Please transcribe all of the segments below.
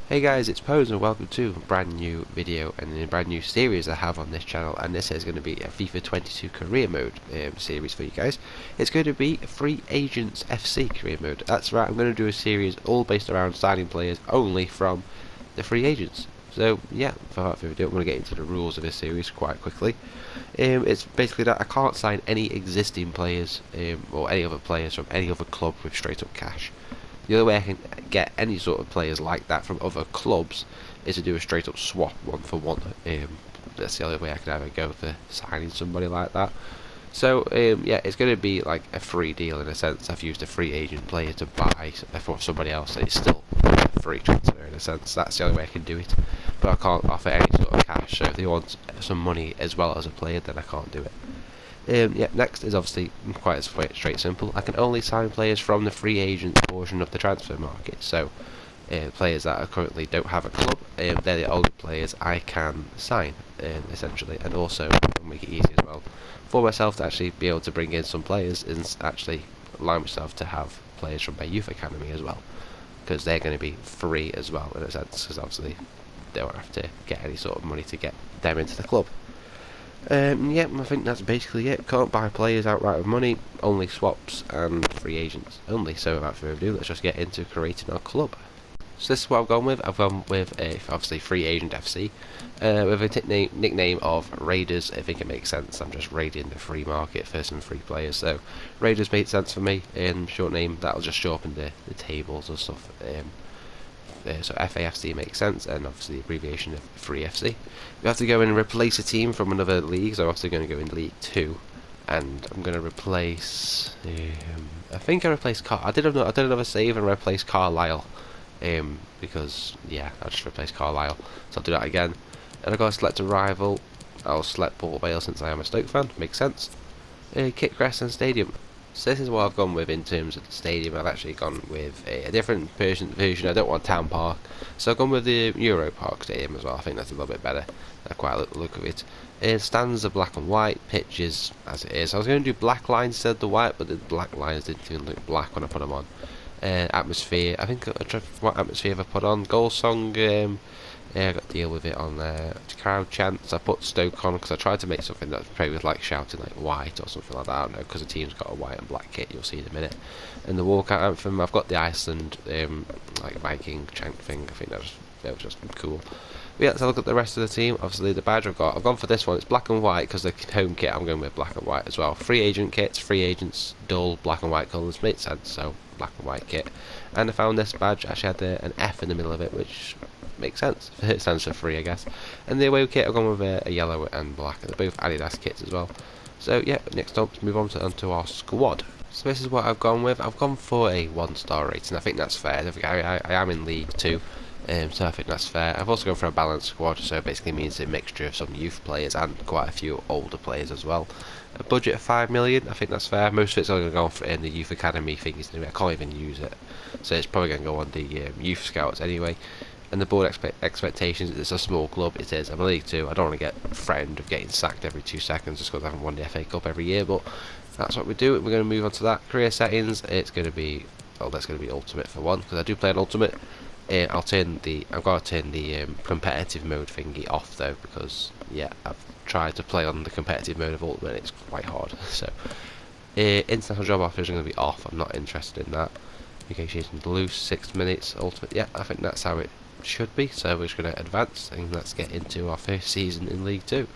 Hey guys, it's Pose and welcome to a brand new video and a brand new series I have on this channel, and this is going to be a FIFA 22 career mode series for you guys. It's going to be Free Agents FC career mode. That's right, I'm going to do a series all based around signing players only from the free agents. So yeah, without further ado, I'm going to get into the rules of this series quite quickly. It's basically that I can't sign any existing players or any other players from any other club with straight up cash. The only way I can get any sort of players like that from other clubs is to do a straight up swap, one for one. That's the only way I can ever go for signing somebody like that. So yeah, it's going to be like a free deal in a sense. I've used a free agent player to buy for somebody else, and it's still a free transfer in a sense. That's the only way I can do it. But I can't offer any sort of cash. So if they want some money as well as a player, then I can't do it. Yeah, next is obviously quite straight simple. I can only sign players from the free agents portion of the transfer market. So players that are currently don't have a club, they're the only players I can sign essentially, and also make it easy as well for myself to actually be able to bring in some players and actually allow myself to have players from my youth academy as well, because they're going to be free as well in a sense, because obviously they won't have to get any sort of money to get them into the club. Yeah, I think that's basically it. Can't buy players outright with money, only swaps and free agents only. So without further ado, let's just get into creating our club. So this is what I've gone with. I've gone with obviously Free Agent FC with a nickname of Raiders. I think it makes sense. I'm just raiding the free market for some free players. So Raiders made sense for me. Short name, that'll just show up in the tables and stuff. So FAFC makes sense, and obviously the abbreviation of Free FC. We have to go and replace a team from another league, so I'm obviously going to go in League 2, and I'm going to replace. I think I replaced I did another save and replace Carlisle, because yeah, I just replaced Carlisle, so I'll do that again. And I've got to select a rival. I'll select Port Vale since I am a Stoke fan. Makes sense. Kit, CREST and Stadium. So this is what I've gone with in terms of the stadium. I've actually gone with a different version. I don't want Town Park, so I've gone with the Euro Park Stadium as well. I think that's a little bit better. I quite like the look of it. Stands are black and white, pitches as it is. I was going to do black lines instead of the white, but the black lines didn't look black when I put them on. Atmosphere, I think what atmosphere have I put on? Goal song, yeah, I got to deal with it on crowd chants. I put Stoke on because I tried to make something that's probably with like shouting like white or something like that. I don't know, because the team's got a white and black kit. You'll see in a minute. And the walkout anthem, I've got the Iceland like Viking chant thing. I think that was just cool. But yeah, let's have a look at the rest of the team. Obviously, the badge I've gone for this one. It's black and white because the home kit I'm going with black and white as well. Free agent kits, free agents, dull black and white colours makes sense. So black and white kit. And I found this badge actually had an F in the middle of it, which makes sense. It stands for free, I guess. And the away kit I've gone with a yellow and black. They're both Adidas kits as well. So yeah, next up, let's move on onto our squad. So this is what I've gone with. I've gone for a 1-star rating. I think that's fair. I am in League 2. So I think that's fair. I've also gone for a balanced squad, so it basically means a mixture of some youth players and quite a few older players as well. A budget of 5 million, I think that's fair. Most of it's only going to go in the youth academy things anyway. I can't even use it, so it's probably going to go on the youth scouts anyway. And the board expectations, it's a small club, it is. I'm in League 2. I don't want to get threatened of getting sacked every 2 seconds just because I haven't won the FA Cup every year, but that's what we do. We're going to move on to that. Career settings, it's going to be, oh, that's going to be ultimate for one, because I do play an ultimate. I've got to turn the competitive mode thingy off though, because yeah, I've tried to play on the competitive mode of ultimate and it's quite hard. So international job offers are going to be off. I'm not interested in that. Negotiation blue 6 minutes ultimate. Yeah, I think that's how it should be. So we're just going to advance and let's get into our first season in League 2.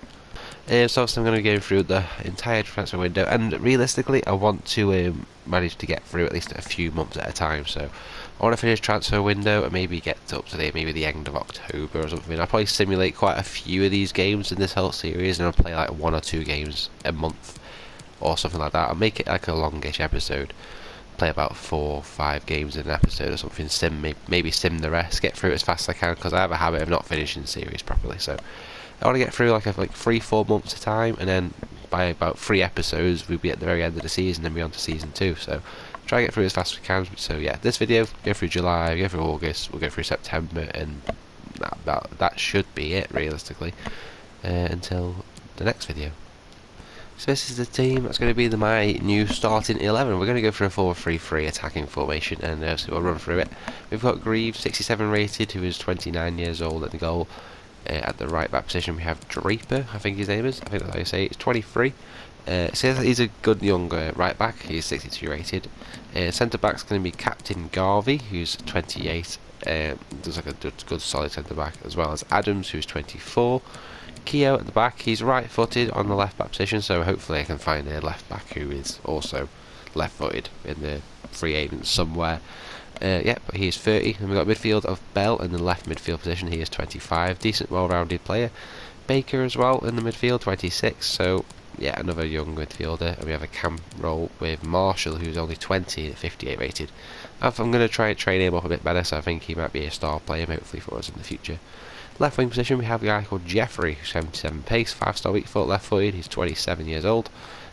So I'm going to go through the entire transfer window, and realistically I want to manage to get through at least a few months at a time. So I want to finish transfer window and maybe get up to maybe the end of October or something. I'll probably simulate quite a few of these games in this whole series, and I'll play like 1 or 2 games a month or something like that. I'll make it like a longish episode, play about 4 or 5 games in an episode or something, maybe sim the rest, get through it as fast as I can, because I have a habit of not finishing the series properly. So I want to get through like 3-4 months at a time, and then by about 3 episodes we'll be at the very end of the season and be on to season 2. So try to get through as fast as we can. So yeah, this video, go through July, go through August, we'll go through September, and that should be it realistically, until the next video. So this is the team that's going to be my new starting 11. We're going to go for a 4-3-3 attacking formation, and so we'll run through it. We've got Grieve, 67 rated, who is 29 years old at the goal. At the right back position we have Draper, I think his name is. I think that's how you say it. It's 23. So he's a good young right back. He's 62 rated. Centre back's going to be Captain Garvey, who's 28. Looks like a good solid centre back, as well as Adams, who's 24. Keo at the back, he's right-footed on the left back position, so hopefully I can find a left back who is also left-footed in the free agents somewhere. But he is 30, and we've got midfield of Bell in the left midfield position. He is 25, decent, well-rounded player. Baker as well in the midfield, 26. So yeah, another young midfielder. And we have a cam role with Marshall, who's only 20 at 58 rated. I'm going to try and train him up a bit better, so I think he might be a star player, hopefully for us in the future. Left wing position, we have a guy called Jeffrey, who's 77 pace, 5-star weak foot, left footed. He's 27 years old.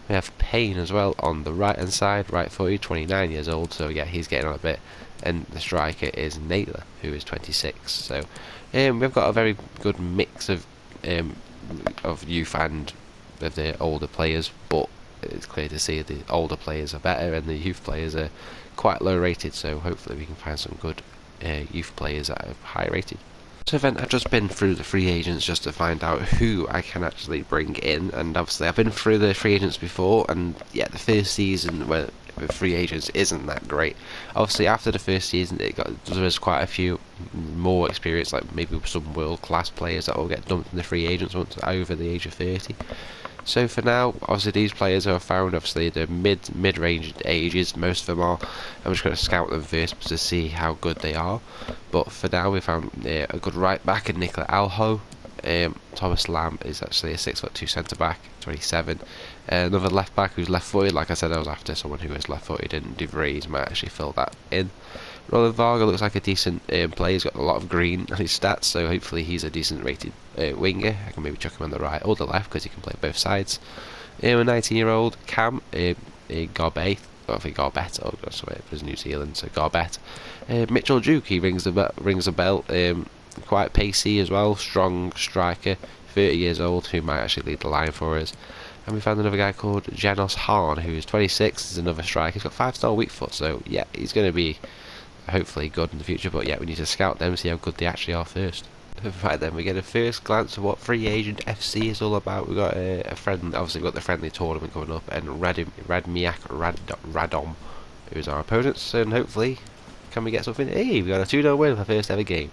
We have Payne as well on the right hand side, right footed, 29 years old. So yeah, he's getting on a bit. And the striker is Naylor, who is 26. So we've got a very good mix of youth and of the older players, but it's clear to see the older players are better and the youth players are quite low rated. So hopefully we can find some good youth players that are high rated. So then I've just been through the free agents just to find out who I can actually bring in, and obviously I've been through the free agents before, and yeah, the first season with free agents isn't that great. Obviously after the first season there was quite a few more experience, like maybe some world class players that will get dumped in the free agents once over the age of 30. So for now, obviously these players are found, obviously the mid-range ages, most of them are. I'm just going to scout them first to see how good they are. But for now we found a good right back in Nicola Alho. Thomas Lamb is actually a 6'2" centre back, 27. Another left back who's left footed. Like I said, I was after someone who is left footed, and De Vries might actually fill that in. Roland Varga looks like a decent player. He's got a lot of green on his stats, so hopefully he's a decent rated winger. I can maybe chuck him on the right or the left because he can play both sides. A 19-year-old Cam Garbet, I think Garbet, oh that's the way it was, New Zealand, so Garbet. Mitchell Duke, he rings a bell. Quite pacey as well, strong striker, 30 years old, who might actually lead the line for us. And we found another guy called Janos Hahn, who is 26, is another striker. He's got 5-star weak foot, so yeah, he's going to be hopefully good in the future, but yeah, we need to scout them, see how good they actually are first. Right then, we get a first glance of what Free Agent FC is all about. We've got a friend, obviously we've got the friendly tournament coming up, and Radom, who's our opponents, and hopefully, can we get something? Hey, we got a 2-0 win for first ever game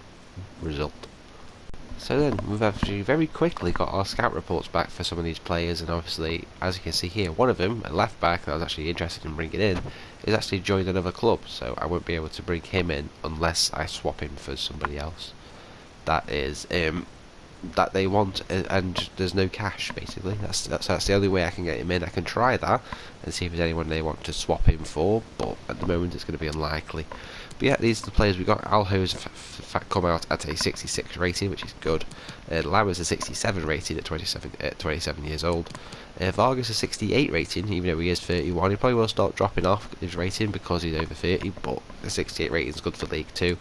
result. So then, we've actually very quickly got our scout reports back for some of these players, and obviously, as you can see here, one of them, a left back that I was actually interested in bringing in, is actually joined another club, so I won't be able to bring him in unless I swap him for somebody else that is that they want, and there's no cash. Basically, that's the only way I can get him in. I can try that and see if there's anyone they want to swap him for, but at the moment it's going to be unlikely. But yeah, these are the players we got. Alho's come out at a 66 rating, which is good. Lam is a 67 rated at 27 years old. Vargas a 68 rating, even though he is 31. He probably will start dropping off his rating because he's over 30, but a 68 rating is good for League 2.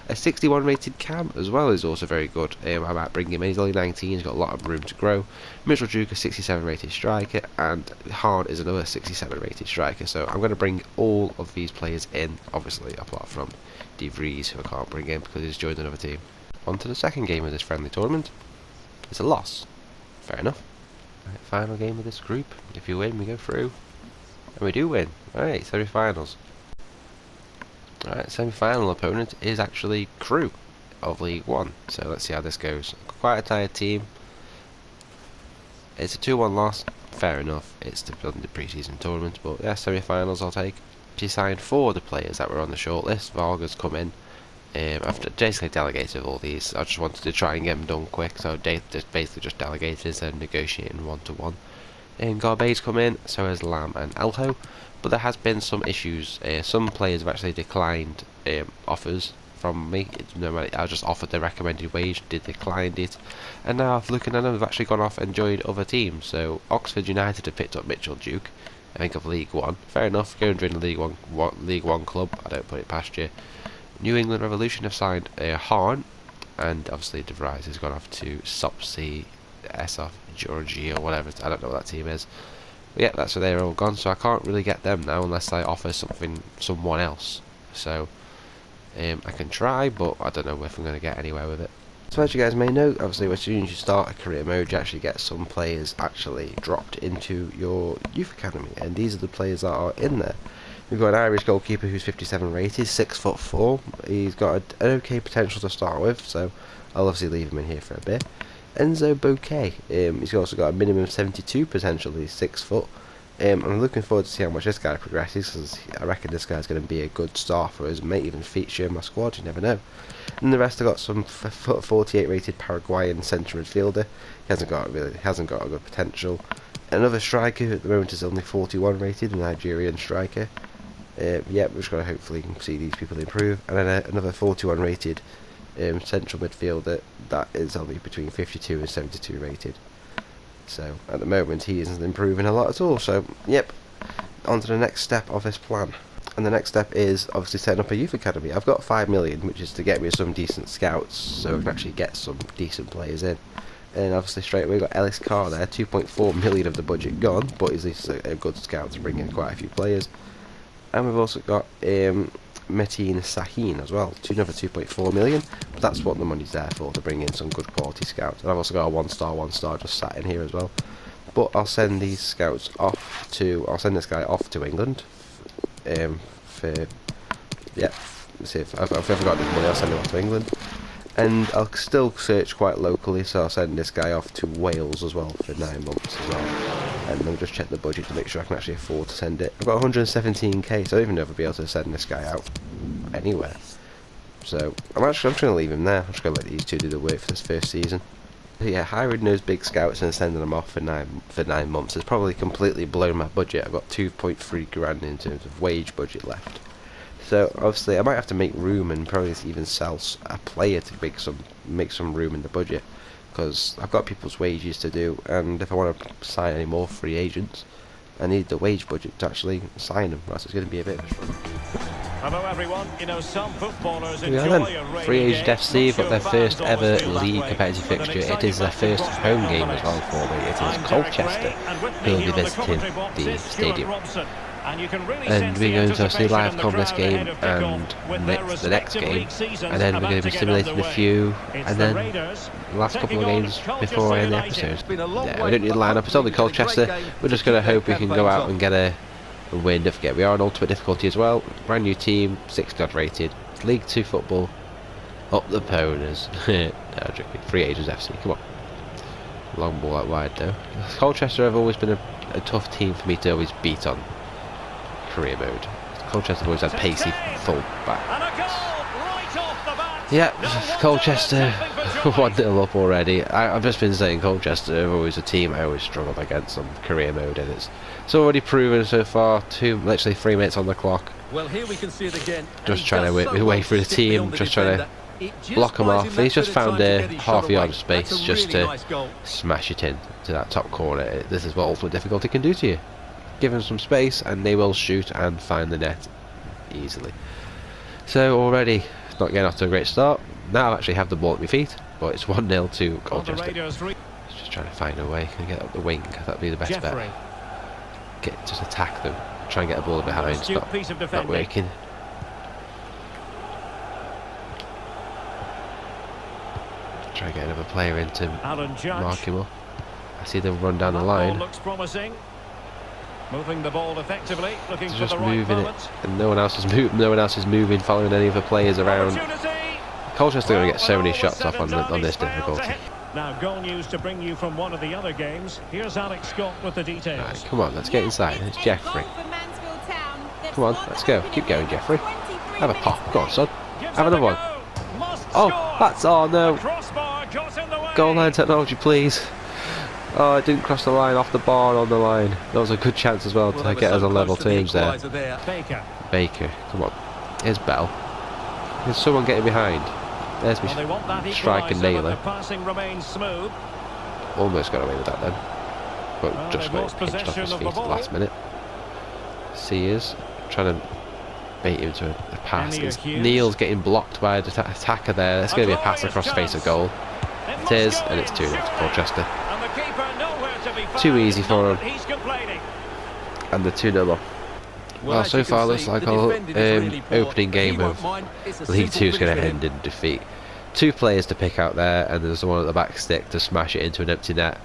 A 61 rated Cam as well is also very good. I might bring him in. He's only 19, he's got a lot of room to grow. Mitchell Duke a 67 rated striker, and Hahn is another 67 rated striker. So I'm going to bring all of these players in, obviously apart from De Vries, who I can't bring in because he's joined another team. On to the second game of this friendly tournament. It's a loss. Fair enough. Right, final game of this group. If you win, we go through. And we do win. Alright, semi-finals. Alright, semi-final opponent is actually Crew of League 1. So let's see how this goes. Quite a tired team. It's a 2-1 loss. Fair enough. It's the pre-season tournament. But yeah, semi-finals I'll take. She signed 4 of the players that were on the shortlist. Vargas come in. I've basically delegated all these. I just wanted to try and get them done quick, so basically just delegated and negotiating 1-to-1. Garbay's come in, so has Lam and Alho, but there has been some issues. Some players have actually declined offers from me. I just offered the recommended wage, they declined it, and now after looking at them, they've actually gone off and joined other teams. So Oxford United have picked up Mitchell Duke, I think of League 1. Fair enough, go and join the League 1 club, I don't put it past you. New England Revolution have signed Hahn, and obviously De Vries has gone off to Sopsy, Esov, Georgia, or whatever, I don't know what that team is. But yeah, that's where they're all gone, so I can't really get them now unless I offer someone else. So I can try, but I don't know if I'm going to get anywhere with it. So as you guys may know, obviously as soon as you start a career mode, you actually get some players actually dropped into your youth academy, and these are the players that are in there. We've got an Irish goalkeeper who's 57 rated, 6'4". He's got an okay potential to start with, so I'll obviously leave him in here for a bit. Enzo Bouquet, he's also got a minimum 72 potential. He's 6 foot. I'm looking forward to see how much this guy progresses, because I reckon this guy's going to be a good star for us, may even feature in my squad, you never know. And the rest have got some 48 rated Paraguayan centre midfielder. He hasn't got a good potential. Another striker at the moment is only 41 rated, a Nigerian striker. Yeah, we're just going to hopefully see these people improve. And then another 41 rated central midfielder that is only between 52 and 72 rated. So at the moment he isn't improving a lot at all. So yep, on to the next step of this plan. And the next step is obviously setting up a youth academy. I've got 5 million, which is to get me some decent scouts, so I can actually get some decent players in. And obviously straight away we've got Ellis Carr there, 2.4 million of the budget gone, but he's a good scout to bring in quite a few players. And we've also got Metin Sahin as well, another 2.4 million. But that's what the money's there for, to bring in some good quality scouts. And I've also got a 1 star just sat in here as well. But I'll send these scouts off to, I'll send this guy off to England. See if I've ever got this money, I'll send him off to England. And I'll still search quite locally, so I'll send this guy off to Wales as well for 9 months as well. And I'll just check the budget to make sure I can actually afford to send it. I've got 117k, so I don't even know if I'll be able to send this guy out anywhere. So I'm trying to leave him there. I'm just going to let these two do the work for this first season. But yeah, hiring those big scouts and sending them off for 9 months has probably completely blown my budget. I've got 2.3 grand in terms of wage budget left. So obviously I might have to make room and probably even sell a player to make some room in the budget, because I've got people's wages to do, and if I want to sign any more free agents, I need the wage budget to actually sign them. That's going to be a bit of a struggle. Hello everyone, you know some footballers enjoy a Free Agent FC have got their first ever league competitive fixture. It is their first home game as well for me. It is Colchester who will be visiting the stadium. And we're going to obviously live com this game and the next game, and then we're going to be simulating a few, and then the last couple of games before I end the episode. Yeah, we don't need a lineup, it's only Colchester. We're just going to hope we can go out and get a win. Don't forget, we are on ultimate difficulty as well. Brand new team, 6 god rated, League 2 football, up the ponies. No, I'm joking. Free Agents FC, come on. Long ball out wide though. Colchester have always been a tough team for me to always beat on career mode. Colchester always had pacey full back. Yeah, Colchester 1-0 up already. I've just been saying Colchester are always a team I always struggled against on career mode, and it's already proven so far. Literally 3 minutes on the clock. Well, here we can see it again. Just trying to work my way through the team, just trying to block him off. He's just found a half-yard of space just to smash it in to that top corner. This is what ultimate difficulty can do to you. Give them some space and they will shoot and find the net easily. So already not getting off to a great start. Now I actually have the ball at my feet, but it's 1-0 to Colchester. Just trying to find a way to get up the wing. That'd be the best bet. Just attack them. Try and get the ball behind. It's not working. Try and get another player in to mark him up. I see them run down the line. Looks promising. Moving the ball effectively, looking for just the right moving moment. it, and no one else is moving, following any of the players around. Colchester are going to get so many shots off on this difficulty. Now goal news to bring you from one of the other games. Here's Alex Scott with the details. Right, come on, let's get inside. It's Jeffrey. Come on, let's go. Keep going, Jeffrey. Have a pop. Go on, son. Have another one. Oh, that's no. Goal line technology, please. Oh, it didn't cross the line, off the bar, on the line. That was a good chance as well to get us on level terms there. Baker, come on. Here's Bell. There's someone getting behind. There's me strike and nailer. Almost got away with that then. But just got pinched off his feet at the last minute. Sears trying to bait him to a pass. Neil's getting blocked by an attacker there. There's going to be a pass across the face of goal. It is, and it's 2-0 to Colchester. Too easy for him. And the 2-0 up. Well, so far looks like our opening game of League 2 is going to end in defeat. 2 players to pick out there, and there's the one at the back stick to smash it into an empty net.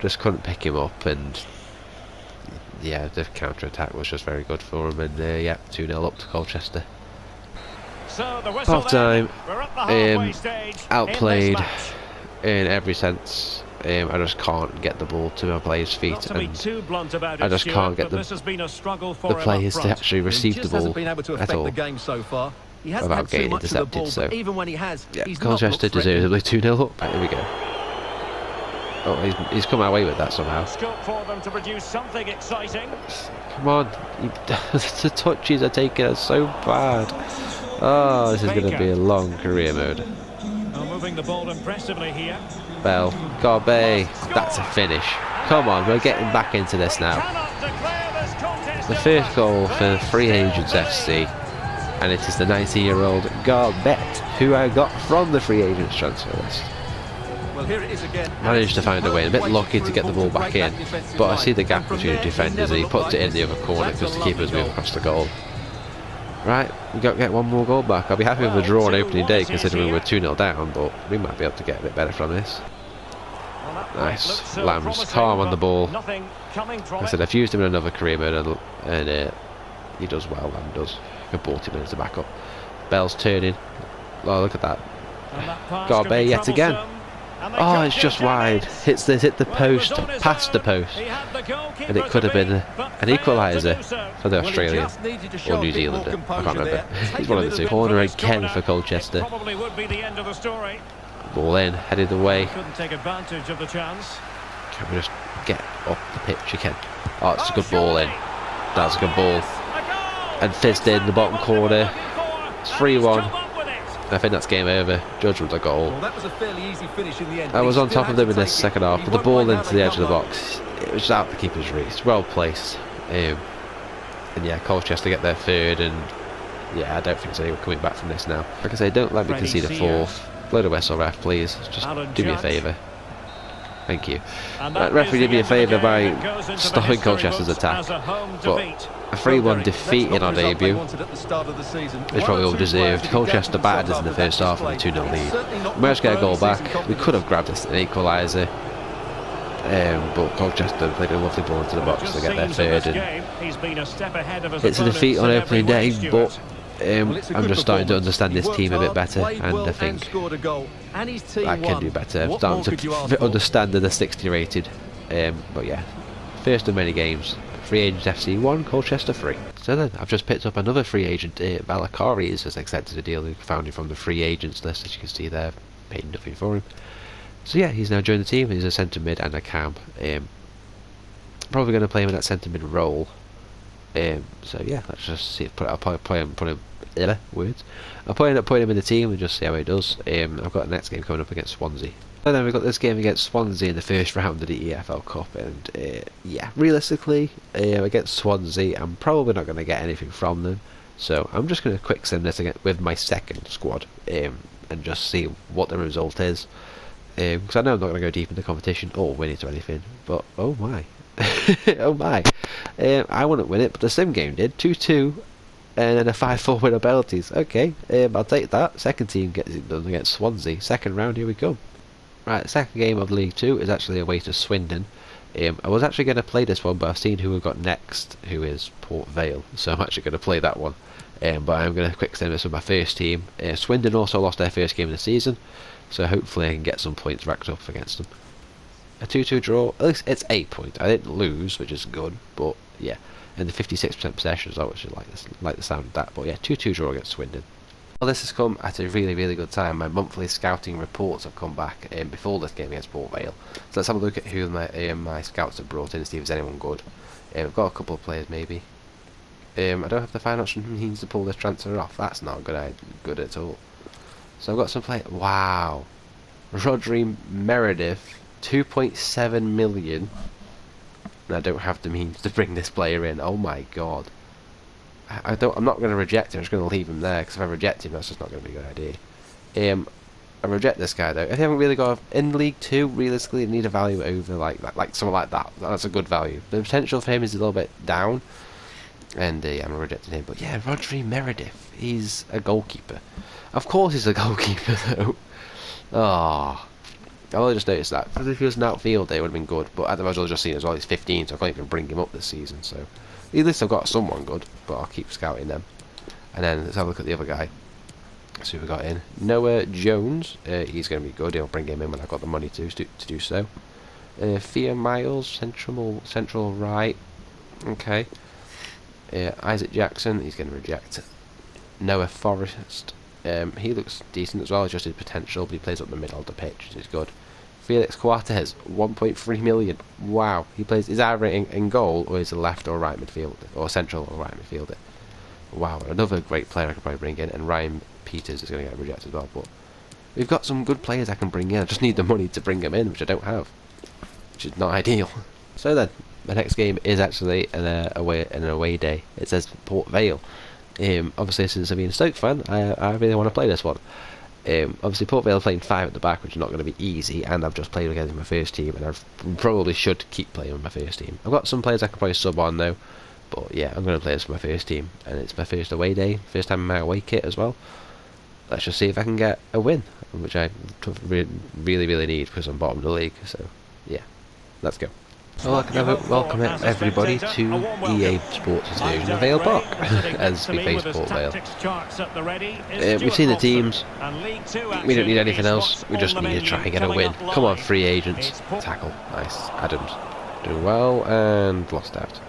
Just couldn't pick him up, and yeah, the counter-attack was just very good for him, and yeah, 2-0 up to Colchester. Half time, outplayed in every sense. I just can't get the ball to my players' feet, and I just can't get the players to actually receive the ball at all without getting intercepted. So yeah, Colchester deservedly 2-0 up. Right, here we go. Oh, he's come away with that somehow. Come on, the touches are taking us so bad. Oh, this is going to be a long career mode. Moving the ball impressively here. Bell, Garbe, that's a finish. Come on, we're getting back into this now. The first goal for Free Agents FC, and it is the 19-year-old Garbett, who I got from the Free Agents transfer list. Well, here it is again. Managed to find a way, a bit lucky to get the ball back in, but I see the gap between the defenders, and he puts it in the other corner because the keeper's moved across the goal. Right, we got to get one more goal back. I'll be happy with the draw on opening day considering we're 2-0 down, but we might be able to get a bit better from this. Nice. Lamb's calm on the ball. I said I've used him in another career mode, and he does well, Lamb does. Good ball 2 minutes to back up. Bell's turning. Oh, look at that. Garbe yet again. Oh, it's just wide. Hit the post, past the post, and it could have been an equaliser for the Australian or New Zealander. I can't remember. He's one of the two. Corner again for Colchester. Ball in, headed away. Can we just get up the pitch again? Oh, it's a good ball in. That's a good ball. And fizzed in the bottom corner. It's 3-1. I think that's game over. Judge with a goal. Well, that was a fairly easy finish in the end. I was on top of them in this second half, but the ball into the edge of the box, it was out the keeper's reach. Well placed. And yeah, Colchester get their third, and yeah, I don't think so. We're coming back from this now. Like I say, don't let me concede a fourth. Blow the whistle, ref, please. Just do me a favour. Thank you. Right, referee did me a favour by stopping Colchester's attack, but a 3-1 defeat in our debut is probably all deserved. Colchester battered us in the first half with a 2-0 lead. We managed to get a goal back. We could have grabbed an equaliser, but Colchester played a lovely ball into the box to get their third. And it's a defeat on opening day, but I'm just starting to understand this team a bit better, and I think I can do better. I'm starting to understand that they're 60 rated, but yeah, first of many games. Free Agent FC 1, Colchester 3. So then, I've just picked up another free agent. Valakari has accepted a deal. He found him from the free agents list, as you can see there. Paid nothing for him. So yeah, he's now joined the team. He's a centre mid and a cam. Probably going to play him in that centre mid role. So yeah, let's just see. I'll probably end up putting him in the team and just see how he does. I've got the next game coming up against Swansea. And then we've got this game against Swansea in the first round of the EFL Cup, and yeah, realistically, against Swansea, I'm probably not going to get anything from them. So I'm just going to quick sim this again with my second squad, and just see what the result is. Because I know I'm not going to go deep in the competition or win it or anything, but oh my, oh my, I wouldn't win it, but the sim game did 2-2. And then a 5-4 win of penalties. Okay, I'll take that. Second team gets it done against Swansea. Second round, here we go. Right, the second game of League 2 is actually away to Swindon. I was actually going to play this one, but I've seen who we've got next, who is Port Vale. So I'm actually going to play that one. But I'm going to quick send this with my first team. Swindon also lost their first game of the season, so hopefully I can get some points racked up against them. A 2-2 draw. At least it's 8 points. I didn't lose, which is good, but yeah. And the 56% possession as well, which I like the sound of that. But yeah, 2-2 draw against Swindon. Well, this has come at a really, really good time. My monthly scouting reports have come back before this game against Port Vale. So let's have a look at who my scouts have brought in and see if there's anyone good. I've got a couple of players maybe. I don't have the financial means to pull this transfer off. That's not good at all. So I've got some players. Wow. Rodri Meredith, 2.7 million. And I don't have the means to bring this player in. Oh my god. I'm not going to reject him. I'm just going to leave him there, because if I reject him, that's just not going to be a good idea. I reject this guy though. If you haven't really got in League 2, realistically, you need a value over like someone like that. That's a good value. The potential for him is a little bit down, and yeah, I'm rejecting him. But yeah, Rodri Meredith, he's a goalkeeper. Of course, he's a goalkeeper though. Oh, I only just noticed that. Because if he was an outfielder, it would have been good. But at the moment, I've just seen as well, he's 15, so I can't even bring him up this season. So at least I've got someone good, but I'll keep scouting them. And then let's have a look at the other guy. See who we got in. Noah Jones. He's going to be good. He'll bring him in when I've got the money to do so. Thea Miles, central right. Okay. Isaac Jackson. He's going to reject. Noah Forrest. He looks decent as well. It's just his potential, but he plays up the middle of the pitch, which is good. Felix Cortez, 1.3 million. Wow. He plays. He's either in goal or he's a left or right midfielder, or central or right midfielder. Wow, another great player I could probably bring in, and Ryan Peters is going to get rejected as well. But we've got some good players I can bring in. I just need the money to bring them in, which I don't have, which is not ideal. So then, the next game is actually an away day. It says Port Vale. Obviously, since I'm being a Stoke fan, I really want to play this one. Obviously, Port Vale are playing 5 at the back, which is not going to be easy, and I've just played against my first team, and I probably should keep playing with my first team. I've got some players I can probably sub on though. But yeah, I'm going to play this for my first team, and it's my first away day, first time in my away kit as well. Let's just see if I can get a win, which I really need because I'm bottom of the league. So yeah, let's go. Well, I can welcome everybody to EA Sports' version of Vale Park as we face Port Vale. We've seen the teams. We don't need anything else. We just need to try and get a win. Come on, free agents. Tackle. Nice. Adams doing well and lost out.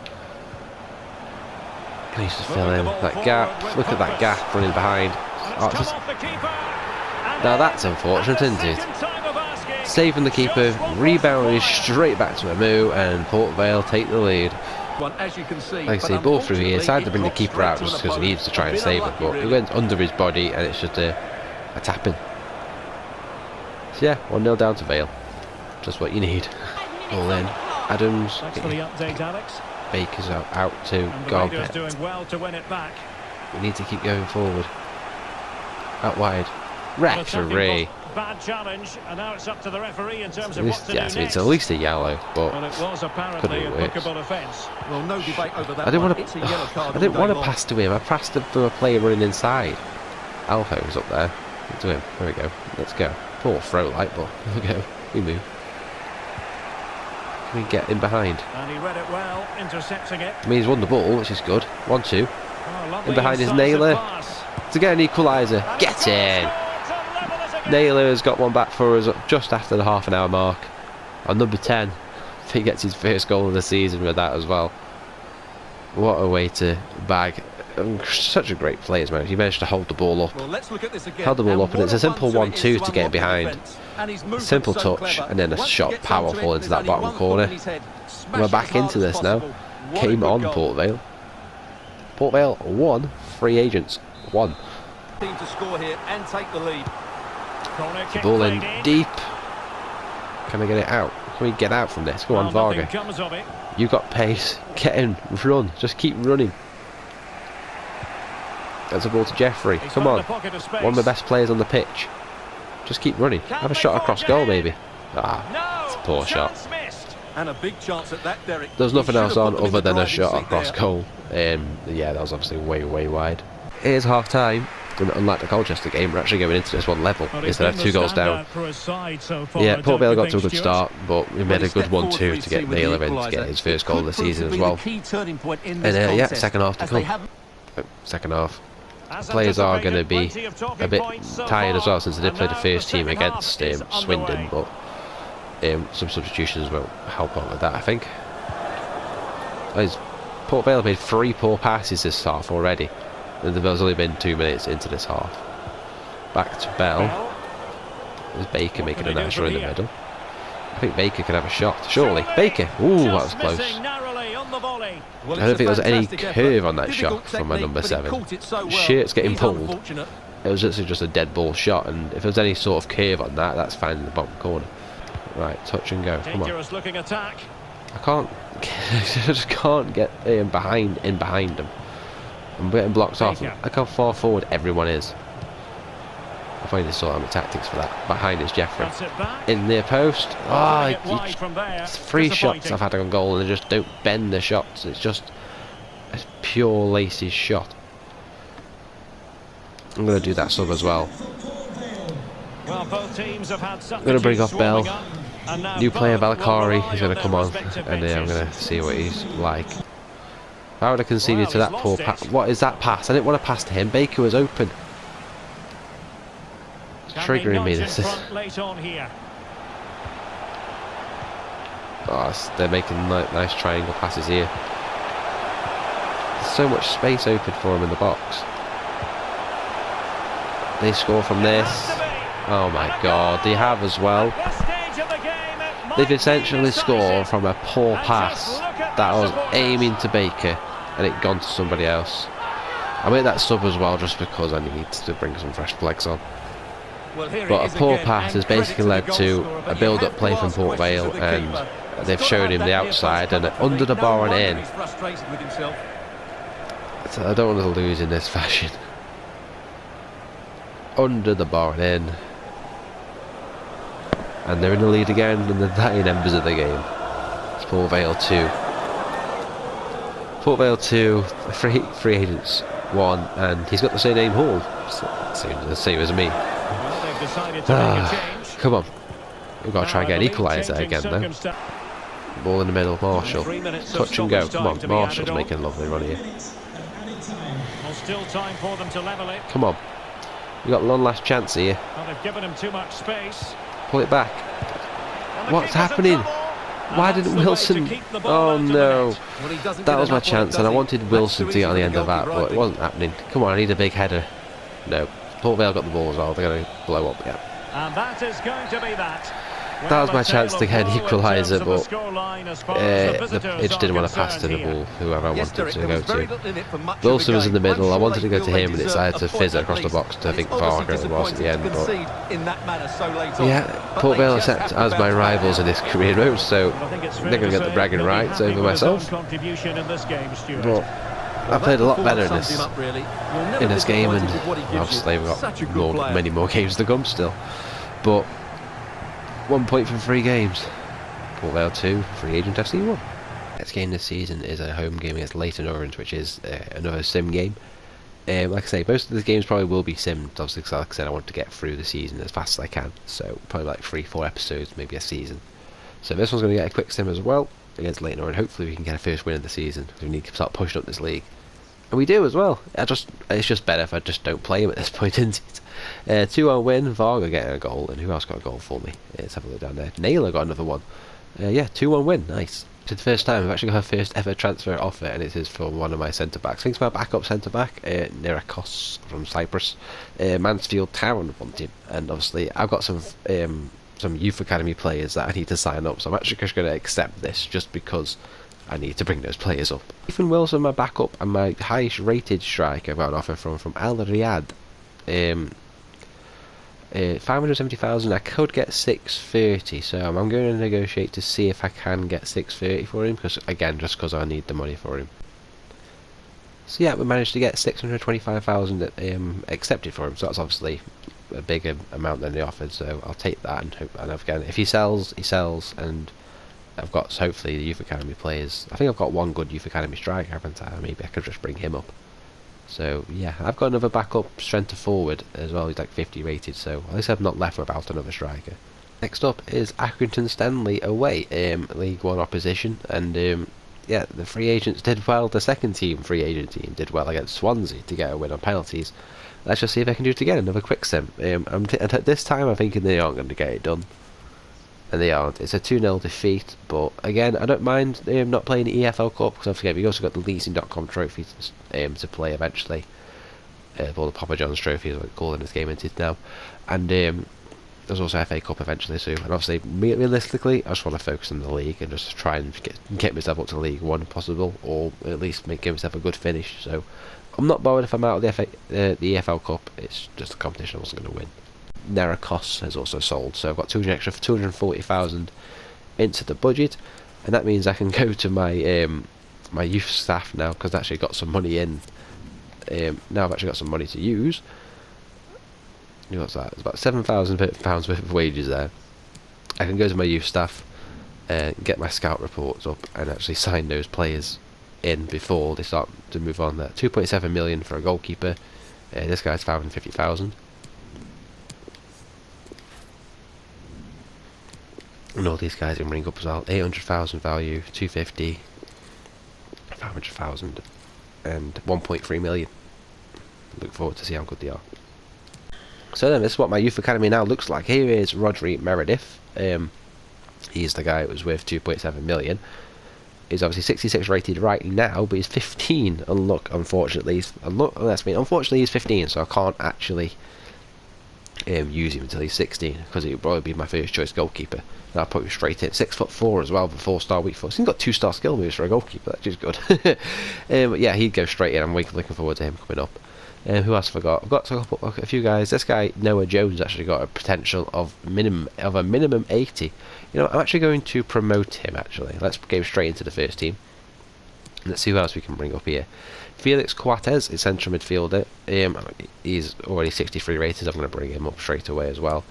He needs to fill in that gap. Look at that gap running behind. Oh, now that's unfortunate, isn't it? Saving the keeper, rebounding straight back to Amu, and Port Vale take the lead. Like I say, ball through here. Decided to bring the keeper out just because he needs to try and save it, but it went under his body, and it's just a tap-in. So yeah, 1-0 down to Vale. Just what you need. All in. Adams. Thanks for the update, Alex. Baker's out to Garbett. Doing well to win it back. We need to keep going forward. Out wide. Referee. Bad challenge, and now it's up to the referee in terms of what to do next. It's at least a yellow, but well, it was apparently a bookable offence. Well, no debate over that. I didn't want to pass to him. I passed to a player running inside. Alfo's up there. To him. There we go. Let's go. Poor throw light, but there we go. We move. Can we get in behind? And he read it well, intercepting it. I mean, he's won the ball, which is good. 1-2. In behind is Naylor to get an equaliser. Get in! Naylor has got one back for us just after the half-an-hour mark. On number 10, he gets his first goal of the season with that as well. What a way to bag. Such a great play as well. He managed to hold the ball up. Well, let's look at this again. Held the ball up, and it's a simple 1-2 to get behind. Simple touch, and then a shot powerful into that bottom corner. We're back into this now. Came on Port Vale. Port Vale 1, free agents 1. Team to score here and take the lead. The ball in deep. Can we get it out? Can we get out from this? Go on, Varga. You got pace. Get in, run. Just keep running. That's a ball to Jeffrey. Come on. One of the best players on the pitch. Just keep running. Have a shot across goal, maybe. Ah, it's a poor shot. And a big chance at that, Derek. There's nothing else on other than a shot across goal. Yeah, that was obviously way wide. Here's half time. And unlike the Colchester game, we're actually going into this one level instead of 2 goals down. Yeah, Port Vale got to a good start, but we made a good 1-2 to get Naylor in to get his first goal of the season as well. And yeah, second half to come. Second half. Players are going to be a bit tired as well since they did play the first team against Swindon, but some substitutions will help out with that, I think. Port Vale made 3 poor passes this half already, and there's only been 2 minutes into this half. Back to Bell. There's Baker making a nice run in the middle. I think Baker can have a shot. Surely. Baker! Ooh, that was close. I don't think there was any curve on that shot from my number 7. Shirt's getting pulled. It was literally just a dead ball shot, and if there's any sort of curve on that, that's fine in the bottom corner. Right, touch and go. Come on. I can't. I just can't get in behind him. I'm getting blocked off. Look how far forward everyone is. I probably need to sort out my tactics for that. Behind is Jeffrey. Cuts it back. In near post. Putting it Oh, wide from there. three shots Disappointing. I've had on goal and they just don't bend the shots. It's just a pure lazy shot. I'm going to do that sub as well. Well, both teams have had I'm going to bring off Bell. up, and now New player both will Valkyrie rely is going to their come on, respective and I'm benches. going to see what he's like. How would I conceded Well, to that he's poor lost pass? it. What is that pass? I didn't want to pass to him. Baker was open. It's Can they triggering me. nudge in This is. front late on here? Oh, they're making nice triangle passes here. There's so much space open for him in the box. They score from this. Has to be. Oh my God, they have as well. At this stage of the game, it might They've be essentially decisive. scored from a poor And pass just look at that I the was supporters. aiming to Baker and it gone to somebody else. I made that sub as well just because I need to bring some fresh legs on. Well, here it But a is poor again, pass has and credit basically the led goal to scorer, a but you build-up have play to from ask Port questions Vale, of the and keeper. they've He's showed got him to the have that outside near and post under the comfortably. bar No and wonder in. he's frustrated with himself. So I don't want to lose in this fashion. Under the bar and in. And they're in the lead again in the dying embers of the game. It's Port Vale 2. Port Vale 2, free agents 1, and he's got the same name Hall. Same as me. Well, they've decided to make a change. Come on. We've got to try and get an Now, I believe equaliser changing again though. circumstance- Ball in the middle, Marshall. 3 minutes of Touch and go. stoppage Come time on, to be Marshall's added on. making a lovely run here. Well, still time for them to level it. Come on. We've got one last chance here. Well, they've given him too much space. Pull it back. And the What's keeper's in happening? trouble. And Why that's didn't the way to Wilson? keep the ball Oh out of the no. net. Well, he doesn't That get was my enough work, chance, and I does he? wanted That's Wilson too to get on the easy end for of that, goalkeeper, I but it think. wasn't happening. Come on, I need a big header. No. Port Vale got the ball as well. They're going to blow up. Yeah. And that is going to be that. That was my a chance tale to of get an woe in terms equaliser, of the but scoreline as far as the visitors it just didn't are want to pass to the concerned ball, here. whoever I Yes, wanted Derek, to there go was very to. little in it for much of Wilson the was in the game. middle. I I'm wanted sure to they go to feel him, and they decided to deserve a fizz point across the at box to, I least. think, It's obviously Varga it was at the end. disappointing to But concede in that manner so late on. yeah, But Port they Vale just accept have to as my bounce back. rivals in this career mode, so But I think it's they're fair going to get say the bragging he'll be rights happy over with his own myself. contribution in this game, Stuart. But I played a lot better in this game, and obviously we've got many more games to come still. But 1 point from 3 games. Port Vale 2, free agent FC 1. Next game this season is a home game against Leyton Orient, which is another sim game. Like I say, most of the games probably will be simmed, obviously, because like I said, I want to get through the season as fast as I can. So probably like 3-4 episodes, maybe a season. So this one's going to get a quick sim as well against Leyton Orient. Hopefully we can get a first win of the season. We need to start pushing up this league. And we do as well. It's just better if I just don't play him at this point, isn't it? 2-1 win, Varga getting a goal, and who else got a goal for me? Let's have a look down there. Naylor got another one. Yeah, 2-1 win, nice. It's the first time we've actually got our first ever transfer offer, and it is for one of my centre backs. I think it's my backup centre back, Nirakos from Cyprus. Mansfield Town want him, and obviously I've got some youth academy players that I need to sign up, so I'm actually just going to accept this just because I need to bring those players up. Ethan Wilson, my backup, and my highest rated striker I've got an offer from Al Riyadh. 570,000. I could get 630, so I'm going to negotiate to see if I can get 630 for him, because again, just because I need the money for him. So yeah, we managed to get 625,000 accepted for him, so that's obviously a bigger amount than they offered, so I'll take that, and hope, and again, if he sells, he sells, and I've got hopefully the youth academy players. I think I've got one good youth academy striker, haven't I? Maybe I could just bring him up. So yeah, I've got another backup centre forward as well. He's like 50 rated, so at least I'm not left without another striker. Next up is Accrington Stanley away, League 1 opposition, and yeah, the free agents did well. The second team free agent team did well against Swansea to get a win on penalties. Let's just see if they can do it again. Another quick sim. At this time, I'm thinking they aren't going to get it done. And they aren't. It's a 2-0 defeat, but again, I don't mind not playing the EFL Cup, because obviously we've also got the Leasing.com trophy to play eventually. Or the Papa John's trophy is what it's called in this game now. And there's also FA Cup eventually too. And obviously, realistically, I just want to focus on the league and just try and get myself up to League 1 if possible, or at least give myself a good finish. So I'm not bothered if I'm out of the EFL Cup. It's just a competition I wasn't going to win. Nirakos has also sold, so I've got 240,000 into the budget, and that means I can go to my my youth staff now, because I've actually got some money in. Now I've actually got some money to use, What's that? It's about £7,000 worth of wages there. I can go to my youth staff, get my scout reports up, and actually sign those players in before they start to move on there. 2.7 million for a goalkeeper. This guy's 550,000. And all these guys can ring up as well. 800,000 value, 250, 500,000, and 1.3 million. Look forward to see how good they are. So then, this is what my youth academy now looks like. Here is Rodri Meredith. He's the guy who was worth 2.7 million. He's obviously 66 rated right now, but he's 15. And look, unfortunately, unfortunately he's 15, so I can't actually use him until he's 16, because he would probably be my first choice goalkeeper. And I'll put him straight in. 6'4" as well, with 4-star weak foot. He's got 2-star skill moves for a goalkeeper, which is good. But yeah, he'd go straight in. I'm looking forward to him coming up. Who else have I got? I've got to look at a few guys. This guy, Noah Jones, actually got a potential of a minimum 80. You know, I'm actually going to promote him, actually. Let's go straight into the first team. Let's see who else we can bring up here. Felix Coates is central midfielder. He's already 63 rated. I'm going to bring him up straight away as well.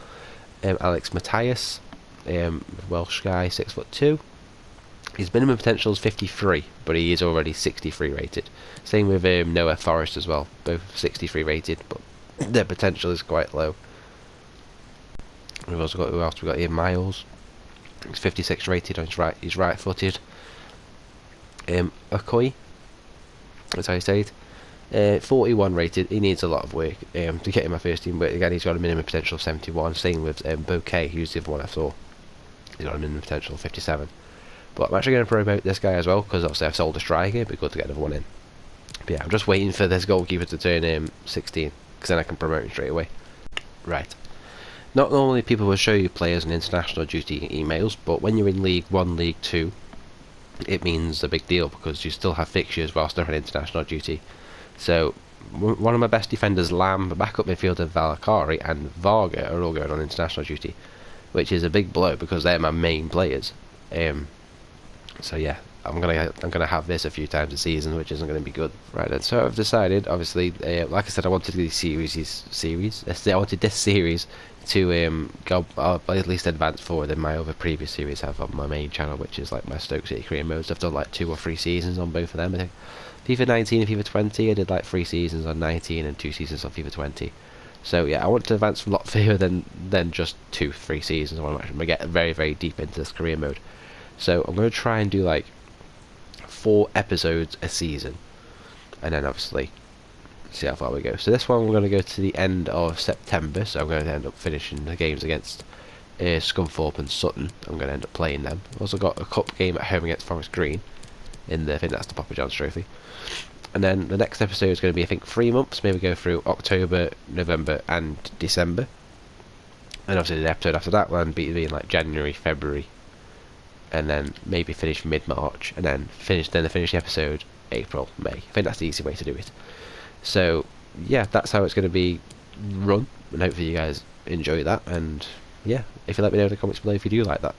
Alex Matthias, Welsh guy, 6'2". His minimum potential is 53, but he is already 63 rated. Same with Noah Forrest as well, both 63 rated, but their potential is quite low. We've also got, who else we got here? Miles, he's 56 rated. He's right-footed. Okoye, that's how you say it. 41 rated. He needs a lot of work to get in my first team, but again, he's got a minimum potential of 71. Same with Bouquet, who's the other one I saw. He's got a minimum potential of 57. But I'm actually going to promote this guy as well, because obviously I've sold a striker. It'd be good to get another one in. But yeah, I'm just waiting for this goalkeeper to turn 16, because then I can promote him straight away. Right. Not normally people will show you players in international duty emails, but when you're in League 1, League 2, it means a big deal, because you still have fixtures whilst they're on international duty. So, one of my best defenders, Lamb, backup midfielder Valakari, and Varga are all going on international duty, which is a big blow, because they're my main players. So yeah, I'm gonna have this a few times a season, which isn't going to be good. Right then, so I've decided, obviously, like I said, I wanted this series to go at least advance forward than my other previous series have on my main channel, which is like my Stoke City career modes. I've done like 2 or 3 seasons on both of them. I think FIFA 19 and FIFA 20, I did like 3 seasons on 19 and 2 seasons on FIFA 20. So yeah, I want to advance a lot further than just 2-3 seasons. I want to get very, very deep into this career mode. So I'm going to try and do like 4 episodes a season, and then obviously see how far we go. So this one we're going to go to the end of September, so I'm going to end up finishing the games against Scunthorpe and Sutton. I'm going to end up playing them. I've also got a cup game at home against Forest Green in I think that's the Papa John's Trophy. And then the next episode is going to be, I think, 3 months, maybe go through October, November and December. And obviously the episode after that will be in like January, February, and then maybe finish mid-March, and then finish the episode April, May. I think that's the easy way to do it. So yeah, that's how it's going to be run, and hopefully you guys enjoy that. And yeah, if you let me know in the comments below if you do like that.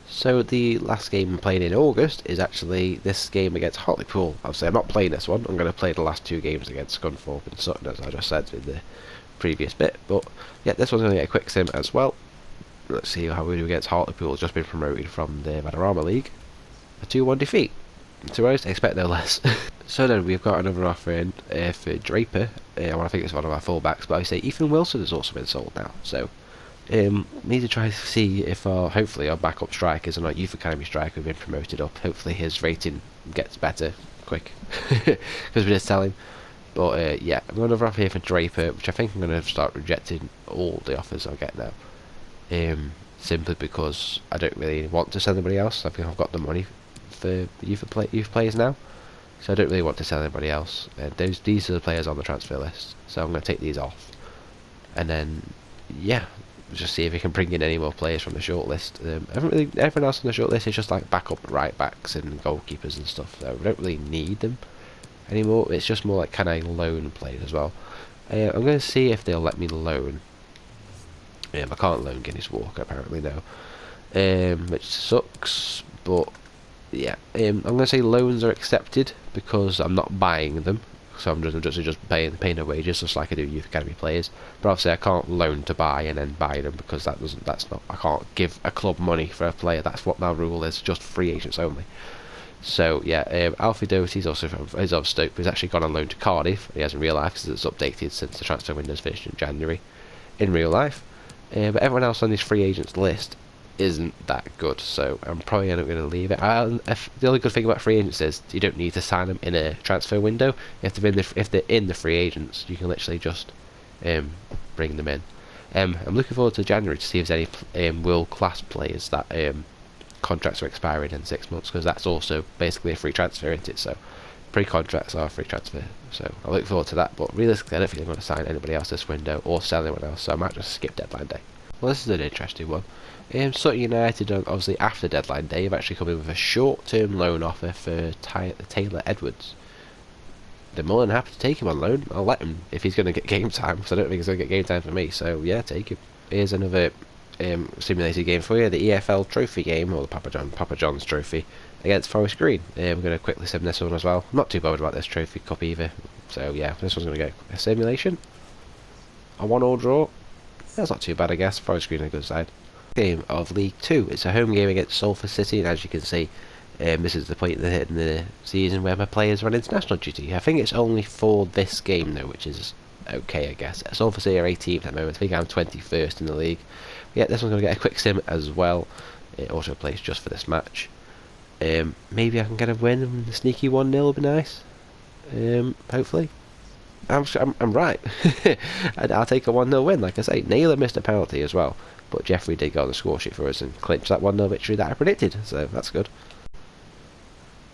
So the last game I'm playing in August is actually this game against Hartlepool. Obviously I'm not playing this one, I'm going to play the last 2 games against Scunthorpe and Sutton, as I just said in the previous bit. But yeah, this one's going to get a quick sim as well. Let's see how we do against Hartlepool. It's just been promoted from the Vanarama League. A 2-1 defeat. To be honest, I expect no less. So then we've got another offer in for Draper. I think it's one of our fullbacks, but I say Ethan Wilson has also been sold now. So need to try to see if hopefully our backup strikers and our youth academy striker have been promoted up. Hopefully his rating gets better quick, because we just sell him. But yeah, I've got another offer here for Draper, which I think I'm going to start rejecting all the offers I get now. Simply because I don't really want to sell anybody else. I think I've got the money for youth players now, so I don't really want to sell anybody else. These are the players on the transfer list, so I'm going to take these off, and then yeah, just see if we can bring in any more players from the shortlist. Everyone else on the shortlist is just like backup right backs and goalkeepers and stuff, so we don't really need them anymore. It's just more like, can I loan players as well? I'm going to see if they'll let me loan. I can't loan Guinness Walker apparently now, which sucks, but yeah, I'm going to say loans are accepted because I'm not buying them, so I'm just paying their wages just like I do youth academy players. But obviously I can't loan to buy and then buy them, because that's not, I can't give a club money for a player. That's what my rule is, just free agents only. So yeah, Alfie Doty's also he's of Stoke, but he's actually gone on loan to Cardiff. He hasn't real life because it's updated since the transfer window's finished in January in real life. But everyone else on this free agents list isn't that good, so I'm probably not going to leave it. The only good thing about free agents is you don't need to sign them in a transfer window. If they're in the free agents, you can literally just bring them in. I'm looking forward to January to see if there's any world class players that contracts are expiring in 6 months, because that's also basically a free transfer, isn't it? So pre-contracts are a free transfer, so I look forward to that. But realistically, I don't think I'm going to sign anybody else this window or sell anyone else, so I might just skip deadline day. Well, this is an interesting one. Sutton United, obviously after deadline day, have actually come in with a short-term loan offer for Taylor Edwards. They're more than happy to take him on loan. I'll let him if he's going to get game time, because I don't think he's going to get game time for me. So yeah, take him. Here's another simulated game for you, the EFL Trophy game, or the Papa John's Trophy, against Forest Green. We're going to quickly sim this one as well. I'm not too bothered about this trophy cup either. So yeah, this one's going to get a simulation. A 1-1 draw. That's not too bad, I guess. Forest Green on a good side. Game of League 2. It's a home game against Salford City, and as you can see, this is the point in the season where my players are on international duty. I think it's only for this game though, which is okay, I guess. Salford City are 18th at the moment. I think I'm 21st in the league. Yeah, this one's going to get a quick sim as well. It also plays just for this match. Maybe I can get a win, and the sneaky 1-0 will be nice. Hopefully. I'm right. I'll take a 1-0 win, like I say. Naylor missed a penalty as well, but Jeffrey did go on the score sheet for us and clinched that 1-0 victory that I predicted, so that's good.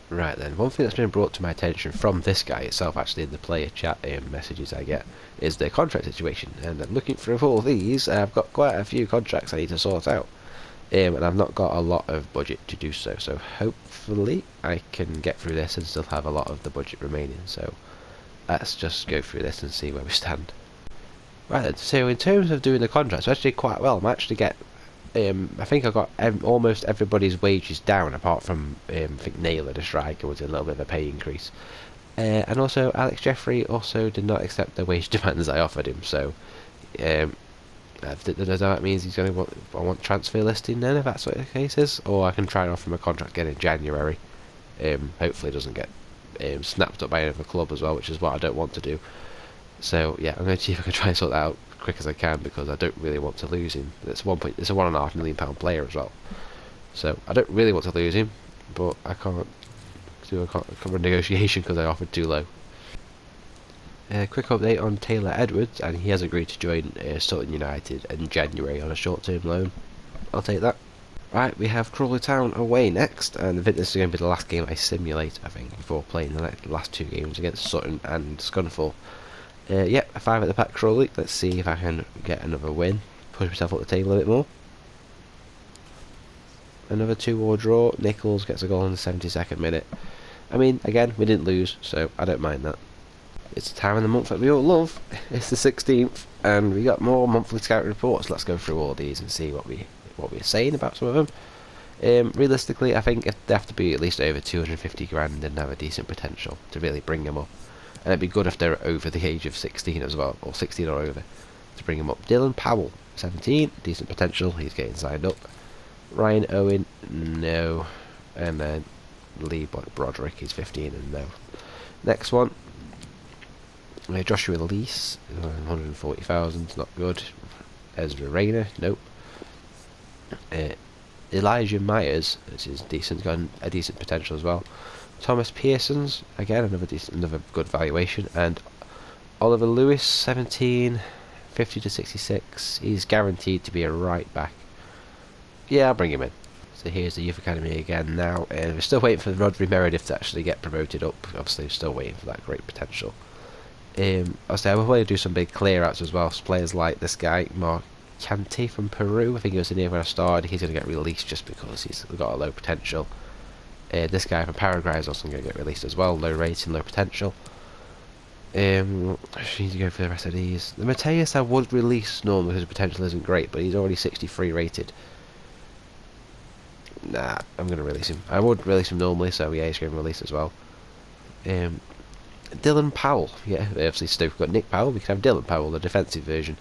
Right then, one thing that's been brought to my attention from this guy itself, actually, in the player chat messages I get, is the contract situation. And I'm looking through all these, and I've got quite a few contracts I need to sort out. And I've not got a lot of budget to do so, so hopefully I can get through this and still have a lot of the budget remaining. So let's just go through this and see where we stand. Right then, so in terms of doing the contracts, I actually did quite well. I'm actually I think I got almost everybody's wages down, apart from I think Naylor, the striker, was a little bit of a pay increase. And also Alex Jeffrey also did not accept the wage demands I offered him, so that means he's going to want transfer listing then, if that's what the case is, or I can try and offer him a contract again in January. Hopefully it doesn't get snapped up by another club as well, which is what I don't want to do. So yeah, I'm going to see if I can try and sort that out quick as I can, because I don't really want to lose him. It's a £1.5 million player as well, so I don't really want to lose him, but I can't do a negotiation because I offered too low. Quick update on Taylor Edwards, and he has agreed to join Sutton United in January on a short-term loan. I'll take that. Right, we have Crawley Town away next, and I think this is going to be the last game I simulate, I think, before playing the last two games against Sutton and Scunthorpe. Yep, 5 at the back Crawley. Let's see if I can get another win, push myself up the table a bit more. Another 2-2 draw. Nichols gets a goal in the 72nd minute. I mean, again, we didn't lose, so I don't mind that. It's the time of the month that we all love. It's the 16th, and we got more monthly scout reports. Let's go through all these and see what we're saying about some of them. Realistically, I think they have to be at least over 250 grand and have a decent potential to really bring them up. And it'd be good if they're over the age of 16 as well, or 16 or over, to bring them up. Dylan Powell, 17, decent potential, he's getting signed up. Ryan Owen, no. And then Lee Broderick, he's 15 and no. Next one, Joshua Leese, 140,000, not good. Ezra Rayner, nope. Elijah Myers, which is decent, got a decent potential as well. Thomas Pearson's, again, another good valuation. And Oliver Lewis, 17, 50 to 66. He's guaranteed to be a right back. Yeah, I'll bring him in. So here's the Youth Academy again now. And we're still waiting for Rodri Meredith to actually get promoted up. Obviously, we're still waiting for that great potential. Obviously, I will probably do some big clear-outs as well. So players like this guy, Mark Canty from Peru. I think he was in here when I started. He's going to get released just because he's got a low potential. This guy from Paraguay is also going to get released as well. Low rating, low potential. I need to go for the rest of these. The Mateus I would release normally because his potential isn't great, but he's already 63 rated. Nah, I'm going to release him. I would release him normally, so yeah, he's going to release as well. Dylan Powell. Yeah, obviously Stoke got Nick Powell. We can have Dylan Powell, the defensive version.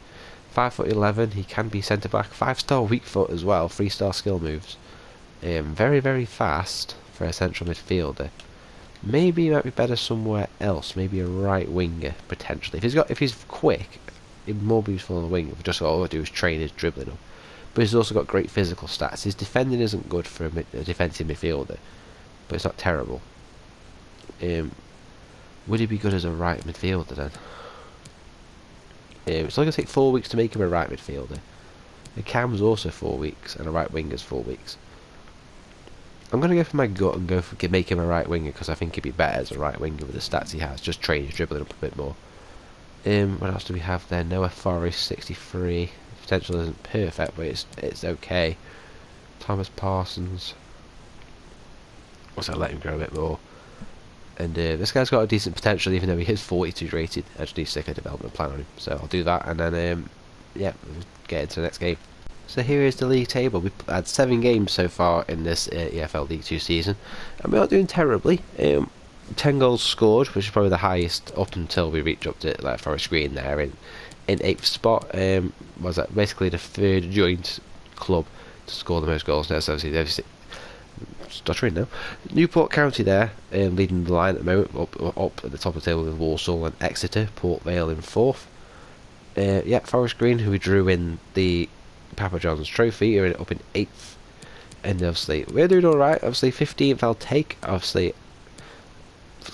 5'11". He can be centre back. 5-star weak foot as well. 3-star skill moves. Very, very fast for a central midfielder. Maybe he might be better somewhere else. Maybe a right winger potentially. If he's quick, he'd more be useful on the wing. If just all I do is train his dribbling up. But he's also got great physical stats. His defending isn't good for a defensive midfielder, but it's not terrible. Would he be good as a right midfielder then? It's only going to take 4 weeks to make him a right midfielder. A cam's also 4 weeks, and a right winger's 4 weeks. I'm going to go for my gut and go for make him a right winger because I think he'd be better as a right winger with the stats he has. Just train his dribbling up a bit more. What else do we have there? Noah Forrest, 63. Potential isn't perfect, but it's okay. Thomas Parsons. Also, let him grow a bit more. And this guy's got a decent potential, even though he is 42 rated. I just need to stick a development plan on him, so I'll do that, and then yeah, we'll get into the next game. So here is the league table. We've had 7 games so far in this EFL League 2 season, and we're not doing terribly. 10 goals scored, which is probably the highest up until we reach up to Forest Green there in 8th spot. Was that basically the 3rd joint club to score the most goals now? So obviously stuttering now. Newport County there, leading the line at the moment, up at the top of the table with Walsall and Exeter. Port Vale in 4th. Yeah, Forest Green, who we drew in the Papa John's Trophy, are up in 8th. And obviously we're doing alright. Obviously 15th I'll take. Obviously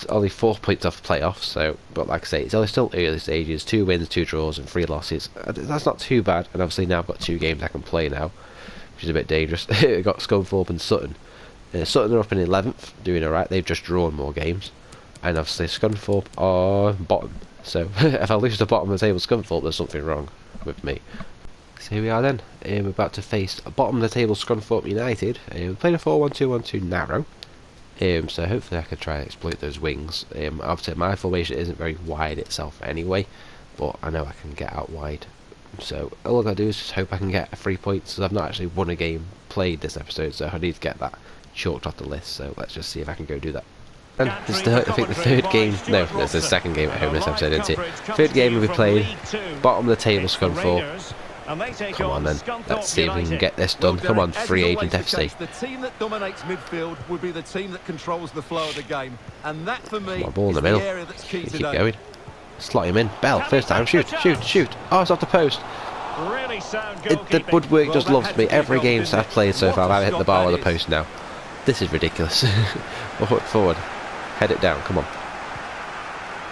only 4 points off playoffs, so, but like I say, it's only still early stages. 2 wins, 2 draws and 3 losses. That's not too bad, and obviously now I've got 2 games I can play now, which is a bit dangerous. I've got Scunthorpe and Sutton. Sutton are up in 11th, doing alright. They've just drawn more games, and obviously Scunthorpe are bottom. So if I lose the bottom of the table Scunthorpe, there's something wrong with me. So here we are then. We're about to face bottom of the table Scunthorpe United. We're playing a 4-1-2-1-2 narrow. So hopefully I can try and exploit those wings. Obviously my formation isn't very wide itself anyway, but I know I can get out wide. So all I gotta do is just hope I can get 3 points, because I've not actually won a game played this episode, so I need to get that chalked off the list. So let's just see if I can go do that. And this is I think the 3rd game, no, it's the 2nd game at home this episode, isn't it? 3rd game we'll be playing, bottom of the table Scunthorpe. Come on then, let's see if we can get this done. Come on, free agent FC. The team that dominates midfield would be the team that controls the flow of the game, and that for me ball in the middle. Keep going. Slot him in. Bell, first time. Shoot. Oh, it's off the post. The woodwork just loves me. Every game I've played so far, I've hit the bar or the post now. This is ridiculous. We'll hook forward. Head it down. Come on.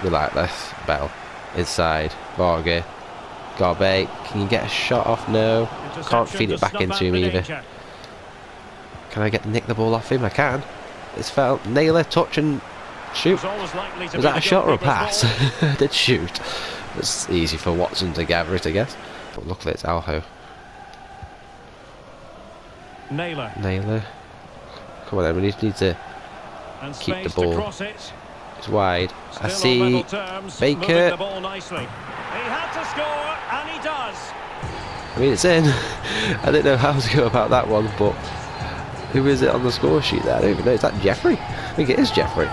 We like this. Bell. Inside. Varga. Garbe, can you get a shot off? No. Can't feed it back into him either. Can I nick the ball off him? I can. It's fell. Naylor, touch and shoot. Was that a shot or a pass? I did shoot. It's easy for Watson to gather it, I guess. But luckily it's Alho. Naylor. Come on then, we need to keep the ball. It's wide. I see Baker. He had to score, and he does. I mean, it's in. I didn't know how to go about that one, but who is it on the score sheet there? I don't even know. Is that Jeffrey? I think it is Jeffrey.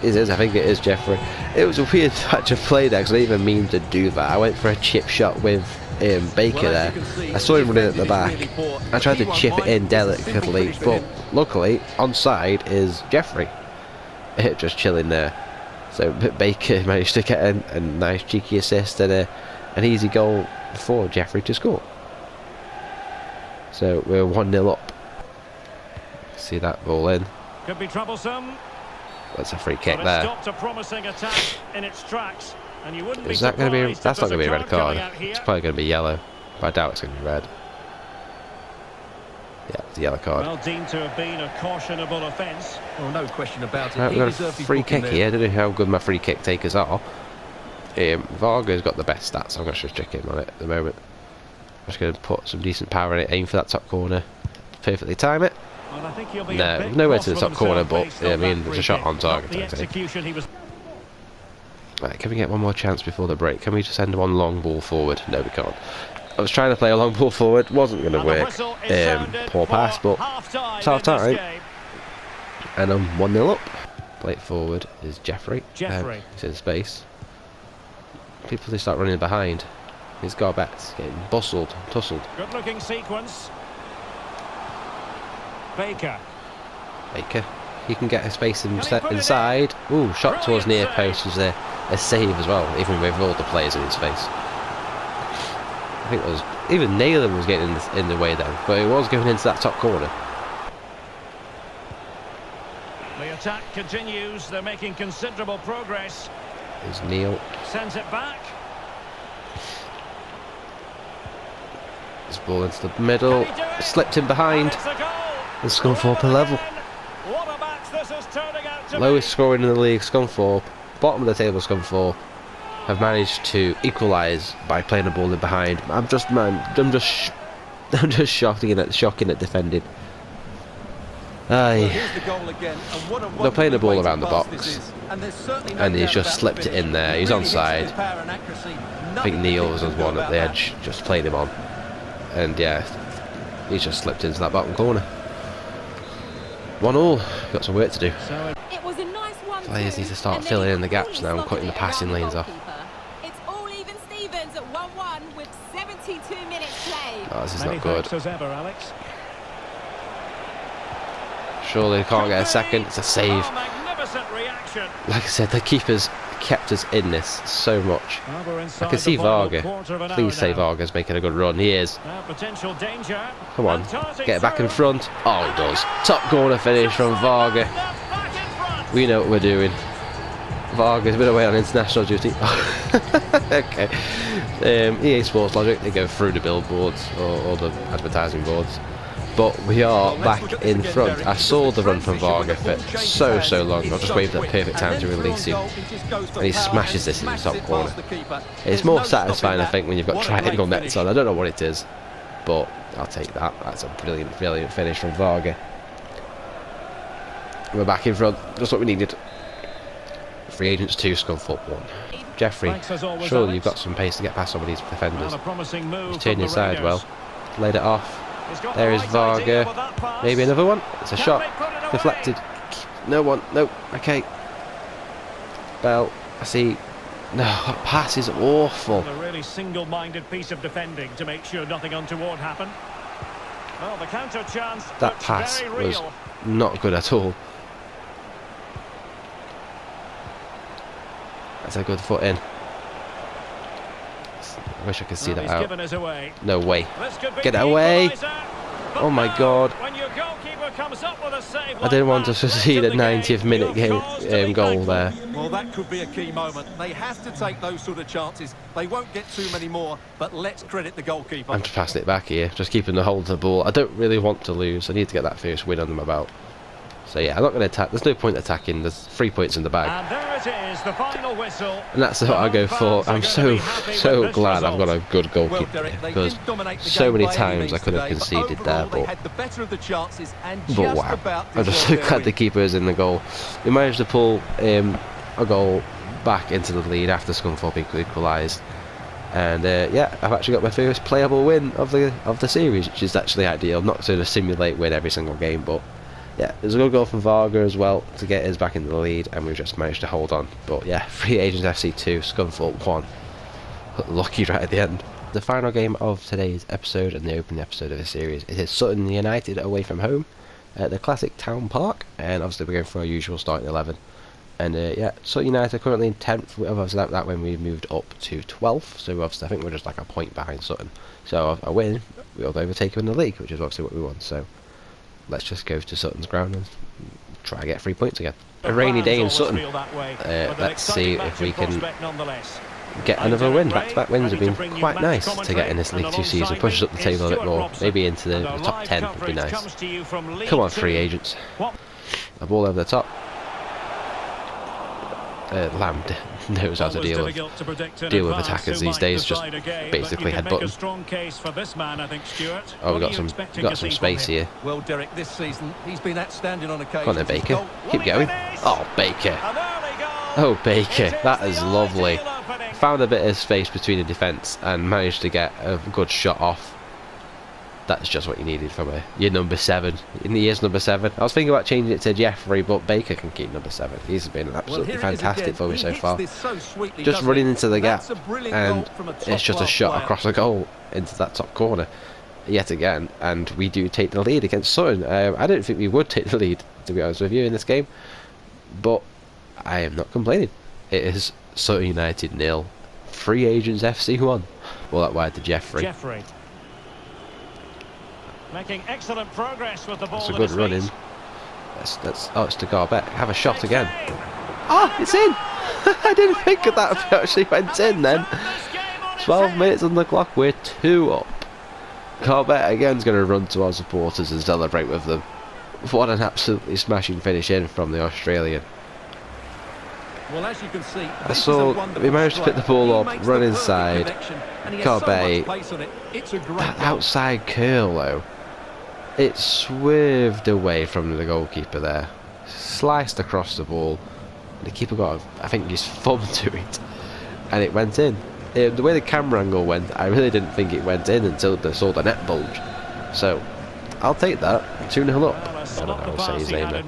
It is, I think it is Jeffrey. It was a weird touch of play there, because I didn't even mean to do that. I went for a chip shot with Baker there. I saw him running at the back. I tried to chip it in delicately, but luckily, onside is Jeffrey. Just chilling there. So Baker managed to get a nice cheeky assist and an easy goal for Jeffrey to score. So we're 1-0 up. See that ball in. Could be troublesome. That's a free kick there. Stopped a promising attack in its tracks, and you wouldn't Is that going to be? That's not going to be a red card. It's probably going to be yellow, but I doubt it's going to be red. Yeah, it's a yellow card. Well deemed to have been a cautionable offence. Well, no question about it. Right, we've got a free kick here. I don't know how good my free kick takers are. Varga's got the best stats. I'm going to just check him on it at the moment. I'm just going to put some decent power in it. Aim for that top corner. Perfectly time it. Well, I think he'll be no, nowhere to the top corner, but yeah, I mean, there's a shot on target. Right, can we get one more chance before the break? Can we just send one long ball forward? No, we can't. I was trying to play a long ball forward, wasn't going to work. Poor pass, but it's half time, and I'm 1-0 up. Play it forward is Jeffrey. Jeffrey. He's in space. People they start running behind. He's got back, getting tussled. Good looking sequence. Baker. He can get a space inside. Ooh, shot towards near post was a save as well, even with all the players in his face. I think it was even Naylor was getting in the way then, but it was going into that top corner. The attack continues. They're making considerable progress. There's Neil. Sends it back. This ball into the middle. Slipped in behind. And Scunthorpe are level. What a match this is turning out to Lowest be. scoring in the league, Scunthorpe. Bottom of the table, Scunthorpe have managed to equalise by playing the ball in behind. I'm just shocking at defending. Aye. They're playing the ball around the box, and he's just slipped it in there. He's onside. I think Neil was on one at the edge, just played him on, and yeah, he's just slipped into that bottom corner. 1-1. Got some work to do. It was a nice one. Players need to start filling in the gaps now and cutting the passing lanes off. It's all even Stevens at 1-1 with 72 minutes played. Oh, this is Many not good. thanks as ever, Alex. Surely they can't get a second. It's a save. Oh, magnificent reaction. Like I said, the keepers kept us in this so much. Well, we're I inside can see the final Varga. quarter of an Please hour say now. Varga's making a good run. He is. Now potential danger. Come on, And darting get it back in through. front. Oh, he does. Top corner finish from Varga. Back in front. We know what we're doing. Varga's been away on international duty. Okay. EA Sports Logic, they go through the billboards or the advertising boards. But we are back in front. I saw the run from Varga for so long. I just waited for the perfect time to release him. And he smashes this in the top corner. It's more satisfying, I think, when you've got triangle nets on. I don't know what it is, but I'll take that. That's a brilliant finish from Varga. We're back in front. Just what we needed. Free agents 2, Scunthorpe 1. Jeffrey, Thanks as always, surely Alex. you've got some pace to get past some of these defenders. Well, a promising move He's from turned the inside Raiders. well. Laid it off. He's got There the is right idea Varga. with that pass. Maybe another one. It's a Can shot. they put it away? Deflected. No one. No. Okay. Bell. I see. No, that pass is awful. A really single-minded piece of defending to make sure nothing untoward happened. Well, the counter chance That looks pass very was real. not good at all. That's a good foot in. I wish I could see Well, that he's out. given us away. No way. This could be Get it the away. equaliser. But Oh my now, God. when your goalkeeper comes up with a save I like didn't want that, to see the rest of 90th minute game, game, you've cause to be goal thankful. there. Well, that could be a key moment. They have to take those sort of chances. They won't get too many more, but let's credit the goalkeeper. I'm just passing it back here, just keeping the hold of the ball. I don't really want to lose. I need to get that first win under my belt. So yeah, I'm not going to attack. There's no point attacking. There's 3 points in the bag, And there it is, the final whistle. and that's what I go for. I'm so glad I've got a good Well, goalkeeper Derek, they because didn't dominate the so game many by any times means I could have today, conceded but there, overall, they but had the better of the chances and but just wow, about I'm just so deserved their glad the win. keeper is in the goal. We managed to pull a goal back into the lead after Scunthorpe equalised. And yeah, I've actually got my first playable win of the series, which is actually ideal. Not to simulate win every single game, but yeah, there's a good goal from Varga as well to get us back into the lead, and we've just managed to hold on. But yeah, Free Agents FC 2, Scunthorpe 1. Lucky right at the end. The final game of today's episode and the opening episode of the series is Sutton United away from home at the classic Town Park, and obviously we're going for our usual starting 11. And yeah, Sutton United are currently in 10th. Obviously that when we moved up to 12th, so obviously I think we're just like a point behind Sutton. So a win, we'll overtake them in the league, which is obviously what we want. So let's just go to Sutton's ground and try to get 3 points again. A rainy day in Sutton. Let's see if we can get another win. Back-to-back wins have been quite nice to get in this League 2 season. Push us up the table a bit more, maybe into the top 10 would be nice. Come on, free agents. A ball over the top. Lamb knows how to deal with attackers these days. Just basically headbutt them. Oh, we got some space here. Well, Derek, this season he's been outstanding on occasion. Go on then, Baker. Keep going. Oh, Baker. Oh, Baker. That is lovely. Found a bit of space between the defence and managed to get a good shot off. that's just what you needed from your number 7. In the year's number 7. I was thinking about changing it to Jeffrey, but Baker can keep number 7. He's been absolutely fantastic for me so far. Just running into the gap, and it's just a shot across the goal into that top corner yet again, and we do take the lead against Sutton. I didn't think we would take the lead, to be honest with you, in this game, but I am not complaining. It is Sutton United 0, Free Agents FC 1. Well, that wide to Jeffrey. Making excellent progress with the ball. That's a good run in. Oh, it's to Garbeck. Have a shot again. Oh, it's in! I didn't think of that if it actually went in then. 12 minutes on the clock, we're 2 up. Garbeck again is going to run to our supporters and celebrate with them. What an absolutely smashing finish in from the Australian. Well, as you can see, I saw we managed to pick the ball up, run inside. Garbeck, that outside curl though. It swerved away from the goalkeeper there, sliced across the ball, and the keeper got, I think, his thumb to it, and it went in. The way the camera angle went, I really didn't think it went in until they saw the net bulge. So, I'll take that. 2-0 up. I don't know how to say his name there.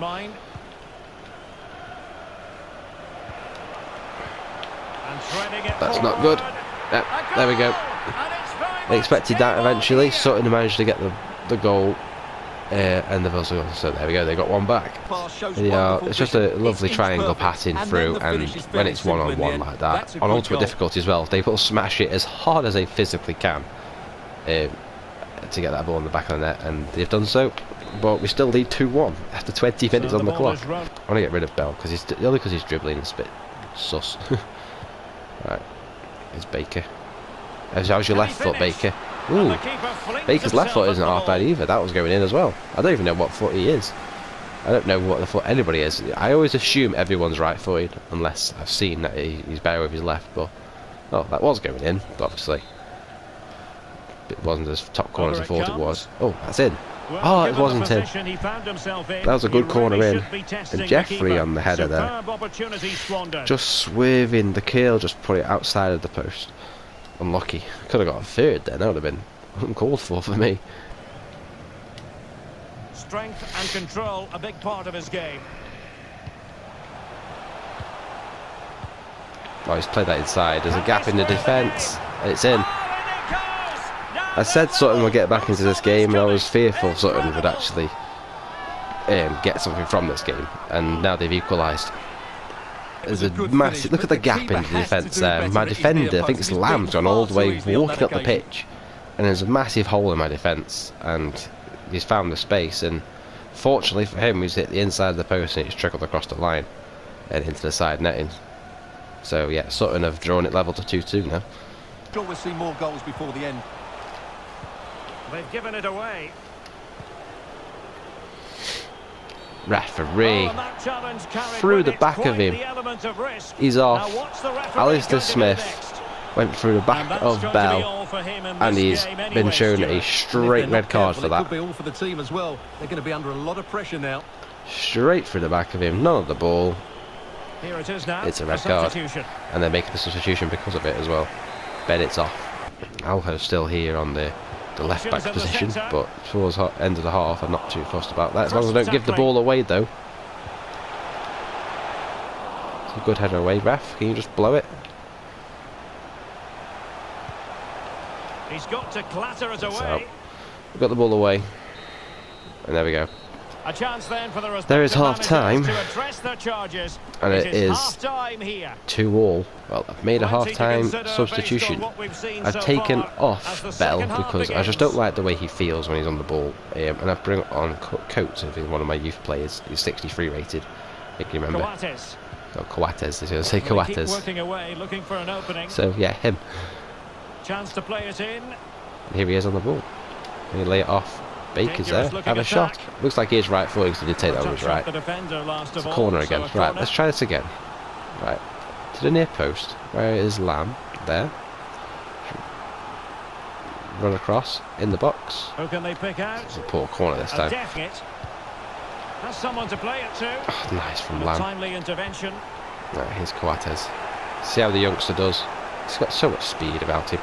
That's not good. Yep, there we go. They expected that eventually. Sutton managed to get the goal. And they've also got, so there we go, they got one back. It's just a lovely triangle passing through, and when it's one-on-one like that, on ultimate difficulty as well, they will smash it as hard as they physically can to get that ball in the back of the net, and they've done so. But we still lead 2-1 after 20 minutes on the clock. I want to get rid of Bell only because he's dribbling. It's a bit sus. Right, here's Baker. How's your left foot, Baker? Ooh, Baker's left foot isn't half bad either. That was going in as well. I don't even know what foot he is. I don't know what the foot anybody is. I always assume everyone's right-footed, unless I've seen that he's better with his left. But oh, that was going in, but obviously it wasn't as top corner as I thought it was. Oh, that's in. Oh, it wasn't in. That was a good corner in. And Jeffrey on the header there, just swerving the curl, just put it outside of the post. Unlucky. Could have got a third then. That would have been uncalled for me. Strength and control, a big part of his game. Oh, he's played that inside. There's a gap in the defence. And it's in. I said Sutton would get back into this game, and I was fearful Sutton would actually get something from this game. And now they've equalised. There's a massive, look at the gap in the defence there. My defender, I think it's Lamb's gone all the way walking up the pitch, and there's a massive hole in my defence, and he's found the space, and fortunately for him he's hit the inside of the post and it's trickled across the line and into the side netting. So yeah, Sutton have drawn it level to 2-2 now. We'll see more goals before the end. They've given it away. Referee through the back of him. He's off. Alistair Smith went through the back of Bell, and he's been shown a straight red card for that. They're going to be under a lot of pressure now. Straight through the back of him, none of the ball. Here it is now. It's a red card, and they're making the substitution because of it as well. Bennett's off. Alho's still here on the left back position, but towards the end of the half I'm not too fussed about that, as long as I don't give the ball away though. It's a good header away. Ref, can you just blow it? He's got to clatter it away. So, we've got the ball away, and there we go. A chance then for the there is half time, to address their charges. And it is 2-2. Well, I've made a half time substitution. I've taken off Bell because I just don't like the way he feels when he's on the ball, and I've brought on Coates, who's one of my youth players. He's 63 rated, if you remember. Coates. Oh, Coates, I was going to say Coates. Working away, looking for an opening. So yeah, him. Chance to play it in. And here he is on the ball. And he lay it off. Baker's there. Have a shot. Looks like he is right footed, because he did take that on his right. It's a corner again. Right, let's try this again. Right, to the near post. Where is Lamb? There. Run across in the box. Who can they pick out? It's a poor corner this time. Has someone to play it to. Oh, nice from Lamb. Timely intervention. Right, here's Coates. See how the youngster does. He's got so much speed about him.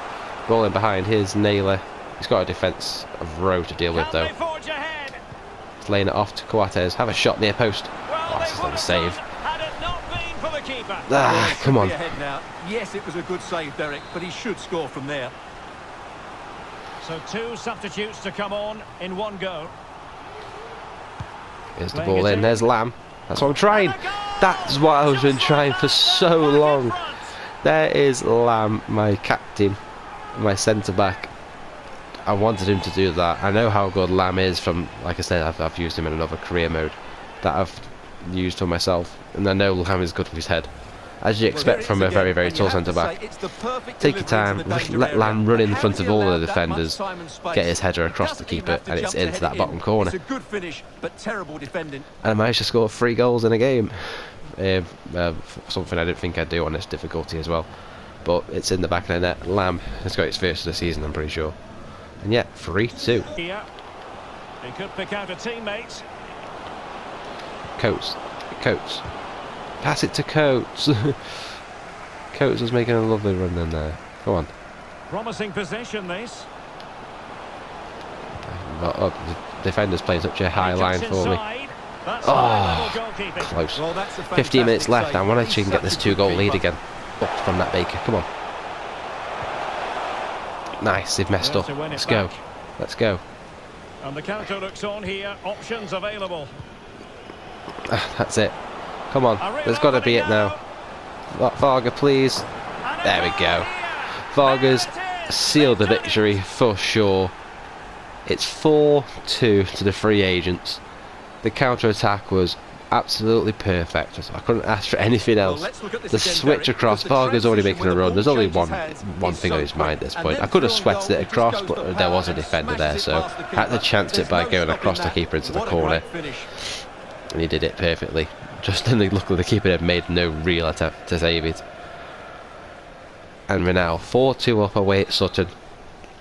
Rolling behind, here's Naylor. He's got a defence of row to deal with Can though. they forge ahead? He's laying it off to Coates. Have a shot near post. Well, Oh, they this is would not a have save. done had it not been for the keeper. Ah, come on. Ahead now. Yes, it was a good save, Derek, but he should score from there. So 2 substitutes to come on in one go. Here's the ball in. There's Lamb. That's what I'm trying. That's what I've been trying for so long. There is Lamb, my captain, my centre back. I wanted him to do that. I know how good Lamb is from, like I said, I've used him in another career mode that I've used for myself, and I know Lamb is good with his head, as you expect from a very, very tall centre back. Take your time, let Lamb run in front of all the defenders, get his header across the keeper, and it's into that bottom corner. It's a good finish, but terrible defending. And I managed to score 3 goals in a game. Something I didn't think I'd do on this difficulty as well. But it's in the back of the net. Lamb has got his first of the season, I'm pretty sure. And yeah, 3-2. Yeah. He could pick out a teammate. Coates. Pass it to Coates. Coates was making a lovely run in there. Go on. Promising possession, this. Oh, the defender's playing such a high line for me. That's Oh, goalkeeping. close. Well, that's a 15 minutes left. fantastic I want to save. see if we can get this Such a good 2-goal lead keeper. again. Up from that Baker. Come on. Nice. They've messed There up. to win it Let's go. back. Let's go. And the counter looks on here. Options available. That's it. Come on. There's got to be it now. Varga, please. There we go. Varga's sealed the victory for sure. It's 4-2 to the free agents. The counter-attack was absolutely perfect. I couldn't ask for anything else. The switch across, Varga's already making a run. There's only one thing on his mind at this point. I could have sweated it across, but there was a defender there, so I had to chance it by going across the keeper into the corner. And he did it perfectly. Just then, luckily the keeper had made no real attempt to save it. And we're now 4-2 up away at Sutton.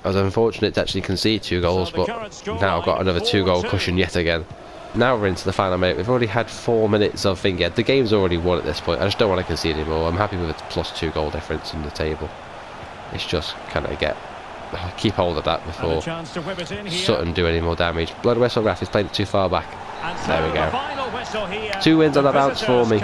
I was unfortunate to actually concede 2 goals, but now I've got another 2-goal cushion yet again. Now we're into the final minute. We've already had 4 minutes of thinking. The game's already won at this point. I just don't want to concede anymore. I'm happy with a +2 goal difference in the table. It's just kind of keep hold of that before Sutton do any more damage. Blood whistle, ref is playing it too far back. There we go. 2 wins on the bounce for me,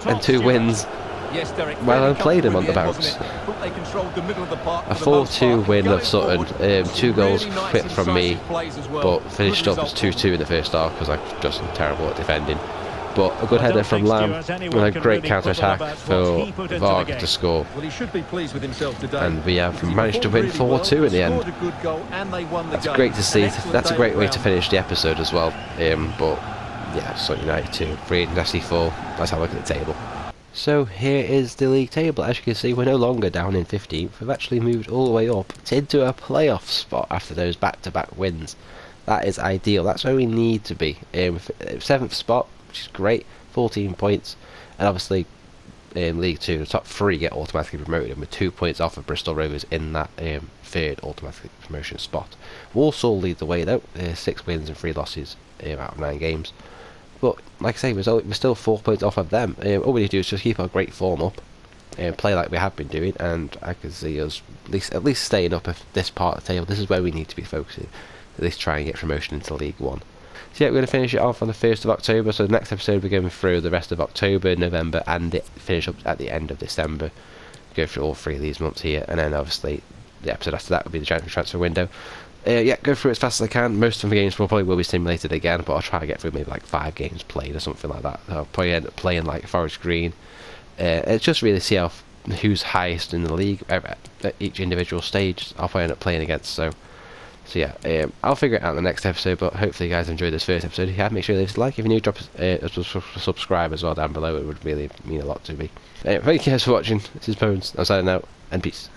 and 2 wins. Yes, Derek, Well, I really played him on the comfortable bounce. in the end, wasn't it? They controlled the middle of the park A for the most 4-2 part. win Going of Sutton. forward, 2 goals really nice quick from me, incisive plays as well. but finished Good up as result. 2-2 in the first half because I'm just terrible at defending. But a good header from Lamb and a great counter-attack for Varga to score. Well, he should be pleased with himself today. And we have Because he managed to win performed really 4-2 in the well, end. scored a good goal, and they won the That's game. great to see. An excellent That's a day great all way to round. finish the episode as well. But yeah, Sutton United 2, 3 Nasty 4. That's how I look at the table. So here is the league table. As you can see, we're no longer down in 15th. We've actually moved all the way up into a playoff spot after those back-to-back wins. That is ideal. That's where we need to be. 7th spot, which is great. 14 points. And obviously, in League 2, the top 3 get automatically promoted. And we're 2 points off of Bristol Rovers in that 3rd automatic promotion spot. Walsall lead the way though. 6 wins and 3 losses out of 9 games. But like I say, we're still 4 points off of them. All we need to do is just keep our great form up and play like we have been doing, and I can see us at least staying up at this part of the table. This is where we need to be focusing. At least try and get promotion into League 1. So yeah, we're going to finish it off on the 1st of October. So the next episode we're going through the rest of October, November, and finish up at the end of December. Go through all 3 of these months here, and then obviously the episode after that will be the January transfer window. Yeah, go through it as fast as I can. Most of the games probably will be simulated again, but I'll try to get through maybe like 5 games played or something like that. I'll probably end up playing like Forest Green. It's just really see who's highest in the league at each individual stage. I'll probably end up playing against. So yeah, I'll figure it out in the next episode. But hopefully you guys enjoyed this first episode. Yeah, make sure you leave a like. If you're new, drop a subscribe as well down below. It would really mean a lot to me. Thank you guys for watching. This is Bones. I'm signing out, and peace.